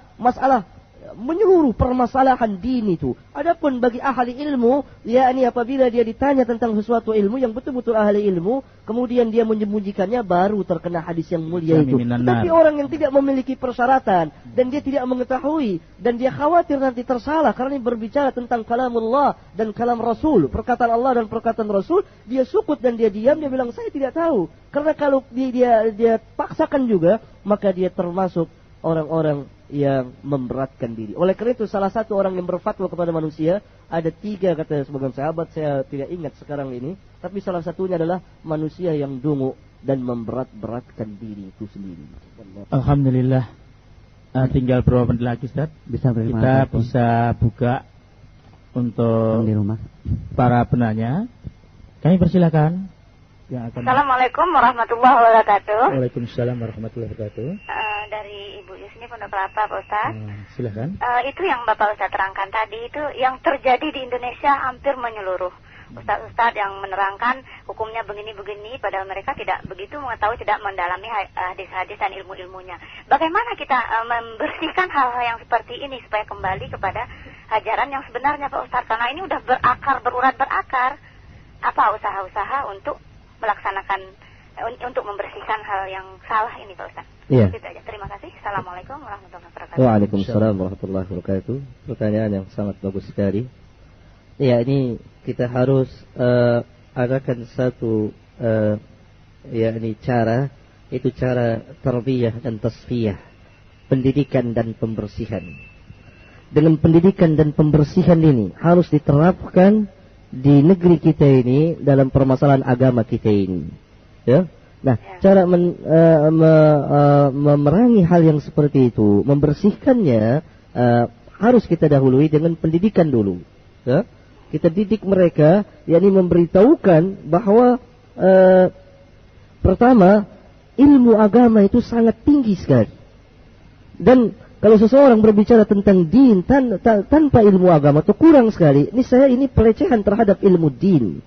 menyeluruh permasalahan din itu. Adapun bagi ahli ilmu, yakni apabila dia ditanya tentang sesuatu ilmu yang betul-betul ahli ilmu, kemudian dia menyembunyikannya, baru terkena hadis yang mulia itu. Tapi orang yang tidak memiliki persyaratan dan dia tidak mengetahui dan dia khawatir nanti tersalah karena ini berbicara tentang kalamullah dan kalam Rasul, perkataan Allah dan perkataan Rasul, dia sukut dan dia diam, dia bilang saya tidak tahu. Karena kalau dia paksakan juga, maka dia termasuk orang-orang yang memberatkan diri. Oleh karena itu salah satu orang yang berfatwa kepada manusia, ada 3 kata sebagian sahabat, saya tidak ingat sekarang ini, tapi salah satunya adalah manusia yang dungu dan memberat-beratkan diri itu sendiri. Alhamdulillah. Tinggal berapa menit lagi, Ustaz? Kita bisa buka untuk di rumah para penanya. Kami persilakan. yang akan. Assalamualaikum warahmatullahi wabarakatuh. Waalaikumsalam warahmatullahi wabarakatuh. Dari Ibu Yusni Pondok Kelapa, Pak Ustaz. Silakan. Itu yang Bapak Ustaz terangkan tadi, itu yang terjadi di Indonesia hampir menyeluruh. Ustaz-ustaz yang menerangkan hukumnya begini-begini, padahal mereka tidak begitu mengetahui, tidak mendalami hadis-hadis dan ilmu-ilmunya. Bagaimana kita membersihkan hal-hal yang seperti ini supaya kembali kepada ajaran yang sebenarnya, Pak Ustaz? Karena ini udah berurat berakar. Apa usaha-usaha untuk melaksanakan, untuk membersihkan hal yang salah ini, Pak Ustaz? Iya. Itu aja. Terima kasih. Assalamualaikum warahmatullahi wabarakatuh. Waalaikumsalam warahmatullahi wabarakatuh. Pertanyaan yang sangat bagus sekali. Ya, ini kita harus adakan satu yakni cara, itu cara tarbiyah dan tasfiyah, pendidikan dan pembersihan. Dengan pendidikan dan pembersihan ini harus diterapkan di negeri kita ini dalam permasalahan agama kita ini. Ya. Nah, cara memerangi hal yang seperti itu, membersihkannya harus kita dahului dengan pendidikan dulu. Ya. Kita didik mereka, yakni memberitahukan bahwa pertama, ilmu agama itu sangat tinggi sekali. Dan kalau seseorang berbicara tentang din tanpa ilmu agama itu kurang sekali. Ini pelecehan terhadap ilmu din.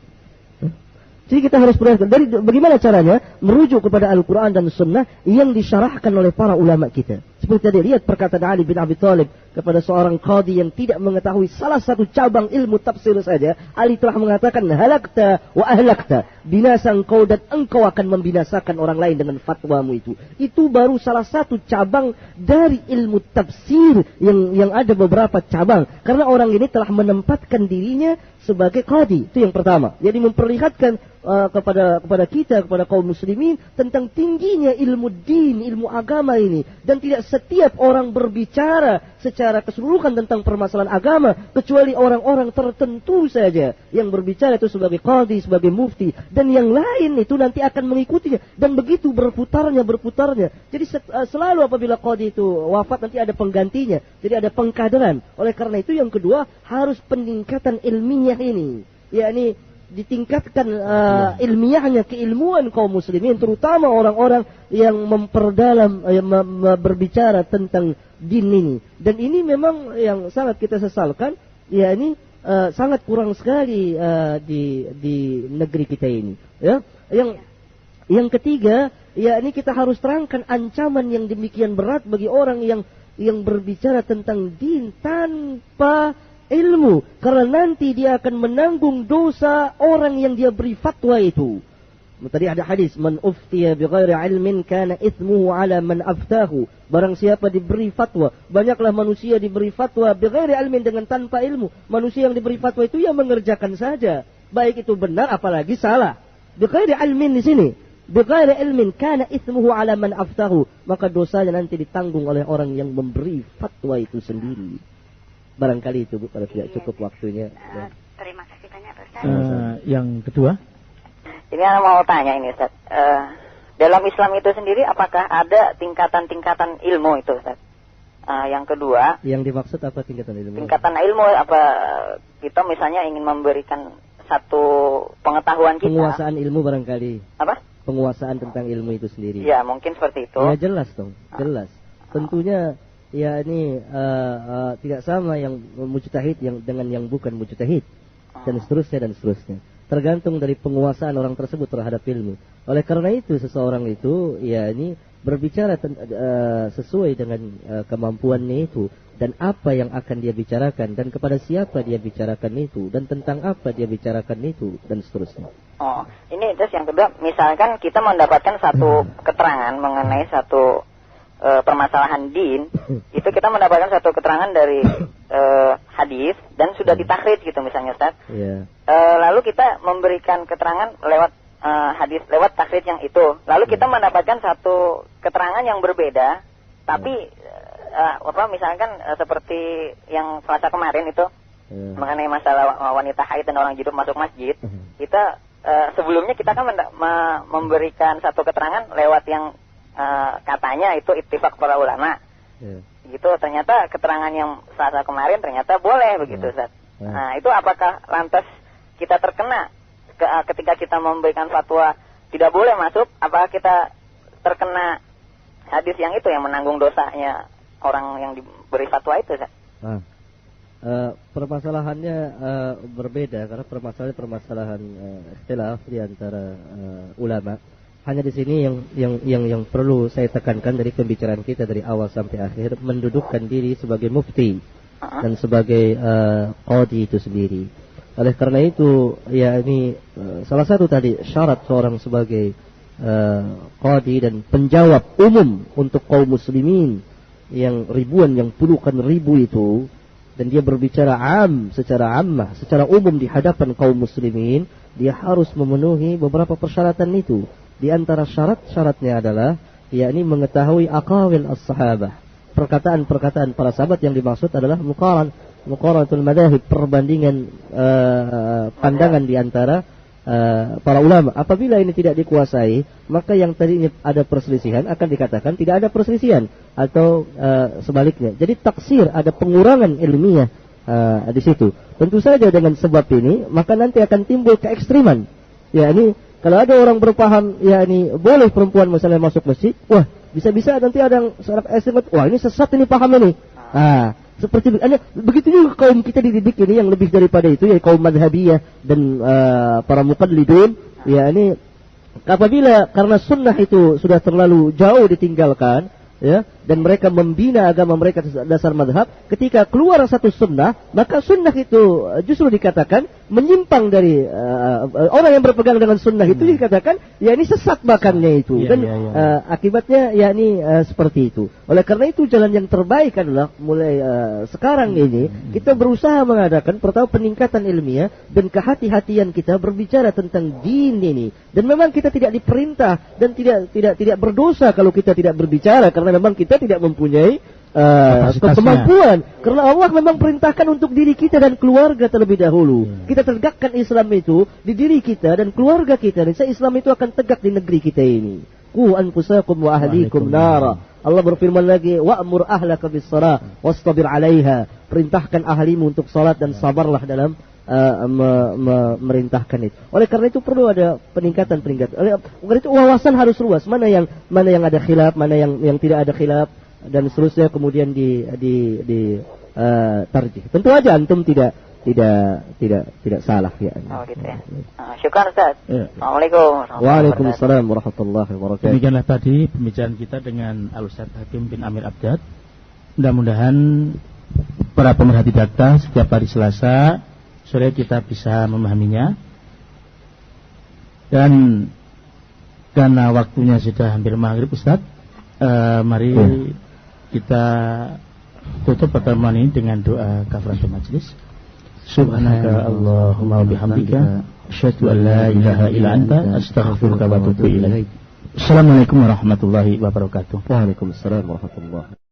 Jadi kita harus perhatikan dari bagaimana caranya merujuk kepada Al-Quran dan Sunnah yang disyarahkan oleh para ulama kita. Seperti tadi lihat perkataan Ali bin Abi Thalib kepada seorang qadi yang tidak mengetahui salah satu cabang ilmu tafsir saja. Ali telah mengatakan halakta wa ahlakta, binasa engkau dan engkau akan membinasakan orang lain dengan fatwamu itu. Itu baru salah satu cabang dari ilmu tafsir yang ada beberapa cabang. Karena orang ini telah menempatkan dirinya sebagai qadi. Itu yang pertama. Jadi memperlihatkan kepada kita, kepada kaum muslimin tentang tingginya ilmu din, ilmu agama ini. Dan tidak setiap orang berbicara secara keseluruhan tentang permasalahan agama, kecuali orang-orang tertentu saja yang berbicara itu sebagai qadi, sebagai mufti, dan yang lain itu nanti akan mengikutinya. Dan begitu berputarnya. Jadi selalu apabila qadi itu wafat nanti ada penggantinya. Jadi ada pengkaderan. Oleh karena itu yang kedua harus peningkatan ilmiah ini, yakni ditingkatkan ilmiahnya, keilmuan kaum muslimin, terutama orang-orang yang memperdalam, berbicara tentang din ini. Dan ini memang yang sangat kita sesalkan, ya ini sangat kurang sekali di negeri kita ini. Ya, yang ketiga, ya ini kita harus terangkan ancaman yang demikian berat bagi orang yang berbicara tentang din tanpa ilmu, karena nanti dia akan menanggung dosa orang yang dia beri fatwa itu. Tadi ada hadis, man uftiya bighairi ilmin kana ithmuhu ala man aftahu. Barang siapa diberi fatwa, banyaklah manusia diberi fatwa bighairi ilmin, dengan tanpa ilmu. Manusia yang diberi fatwa itu yang mengerjakan saja, baik itu benar apalagi salah. Bighairi ilmin di sini, bighairi ilmin kana ithmuhu ala man aftahu, maka dosanya nanti ditanggung oleh orang yang memberi fatwa itu sendiri. Barangkali itu Bu, kalau tidak cukup waktunya. Terima kasih banyak Ustaz. Yang kedua, ini saya mau tanya ini Ustaz. Dalam Islam itu sendiri apakah ada tingkatan-tingkatan ilmu itu Ustaz? Yang kedua, yang dimaksud apa tingkatan ilmu? Tingkatan ilmu apa, kita misalnya ingin memberikan satu pengetahuan kita. Penguasaan ilmu barangkali. Apa? Penguasaan tentang ilmu itu sendiri. Ya, mungkin seperti itu. Ya jelas dong, jelas. Tentunya ya ini tidak sama yang mujtahid dengan yang bukan mujtahid, dan seterusnya. Tergantung dari penguasaan orang tersebut terhadap ilmu. Oleh karena itu seseorang itu ya ini berbicara sesuai dengan kemampuannya itu, dan apa yang akan dia bicarakan, dan kepada siapa dia bicarakan itu, dan tentang apa dia bicarakan itu, dan seterusnya. Oh, ini terus yang kedua, misalkan kita mendapatkan satu keterangan mengenai satu permasalahan din, itu kita mendapatkan satu keterangan dari hadis dan sudah ditakhrij gitu misalnya Ustaz. Yeah. Lalu kita memberikan keterangan lewat hadis, lewat takhrij yang itu. Lalu kita mendapatkan satu keterangan yang berbeda, tapi misalkan seperti yang Selasa kemarin itu mengenai masalah wanita haid dan orang junub masuk masjid. Kita sebelumnya kita kan memberikan satu keterangan lewat yang katanya itu ittifaq para ulama. Gitu, ternyata keterangan yang Selasa kemarin ternyata boleh begitu Ustaz. Nah, itu apakah lantas kita terkena ketika kita memberikan fatwa tidak boleh masuk, apakah kita terkena hadis yang itu yang menanggung dosanya orang yang diberi fatwa itu, Ustaz? Permasalahannya berbeda karena permasalahan ikhtilaf di antara ulama. Hanya di sini yang perlu saya tekankan dari pembicaraan kita dari awal sampai akhir, mendudukkan diri sebagai mufti dan sebagai qadi itu sendiri. Oleh karena itu, ya ini salah satu tadi syarat seorang sebagai qadi dan penjawab umum untuk kaum muslimin yang ribuan, yang puluhan ribu itu, dan dia berbicara secara ammah, secara umum di hadapan kaum muslimin, dia harus memenuhi beberapa persyaratan itu. Di antara syarat-syaratnya adalah yakni mengetahui aqawil as-sahabah, perkataan-perkataan para sahabat. Yang dimaksud adalah muqaranatul madahib, perbandingan pandangan di antara para ulama. Apabila ini tidak dikuasai, maka yang tadinya ada perselisihan akan dikatakan tidak ada perselisihan, atau sebaliknya. Jadi taksir, ada pengurangan ilmiah di situ. Tentu saja dengan sebab ini maka nanti akan timbul keekstriman. Ya, ini kalau ada orang berpaham, ya ini boleh perempuan misalnya masuk masjid, wah bisa-bisa nanti ada yang seorang ekstrim, wah ini sesat ini paham ini. Seperti begitu juga kaum kita dididik ini yang lebih daripada itu, ya kaum madhabiyah dan para muqallidun. Ya ini apabila karena sunnah itu sudah terlalu jauh ditinggalkan, ya, dan mereka membina agama mereka dasar madhab, ketika keluar satu sunnah, maka sunnah itu justru dikatakan menyimpang dari orang yang berpegang dengan sunnah itu dikatakan ya ini sesat makannya itu, dan akibatnya ya ini seperti itu. Oleh karena itu jalan yang terbaik adalah mulai sekarang ini kita berusaha mengadakan pertama peningkatan ilmiah dan kehati-hatian kita berbicara tentang din ini. Dan memang kita tidak diperintah dan tidak berdosa kalau kita tidak berbicara, karena memang kita tidak mempunyai kemampuan. Karena Allah memang perintahkan untuk diri kita dan keluarga terlebih dahulu. Kita tegakkan Islam itu di diri kita dan keluarga kita. Dan Islam itu akan tegak di negeri kita ini. Qu anfusakum wa ahlikum nara. Allah berfirman lagi, wa'mur ahlaka bis-shalah wastabir 'alaiha. Perintahkan ahlimu untuk salat dan sabarlah dalam merintahkan itu. Oleh karena itu perlu ada peningkatan. Oleh karena itu wawasan harus luas. Mana yang ada khilaf, mana yang tidak ada khilaf, dan seterusnya kemudian di tarjih. Tentu aja antum tidak salah ya. Oh gitu ya. Syukur Ustaz. Ya. Assalamualaikum. Waalaikumsalam warahmatullahi wabarakatuh. Demikianlah tadi pembicaraan kita dengan Al-Ustaz Hakim bin Amir Abdad. Mudah-mudahan para pemerhati data setiap hari Selasa sore kita bisa memahaminya. Dan karena waktunya sudah hampir maghrib Ustaz, mari kita tutup pertemuan ini dengan doa kafaratul majlis. Subhanaka Allahumma wa bihamdika asyhadu an la ilaha illa anta astaghfiruka wa atubu ilaik. Assalamualaikum warahmatullahi wabarakatuh. Waalaikumsalam warahmatullahi wabarakatuh.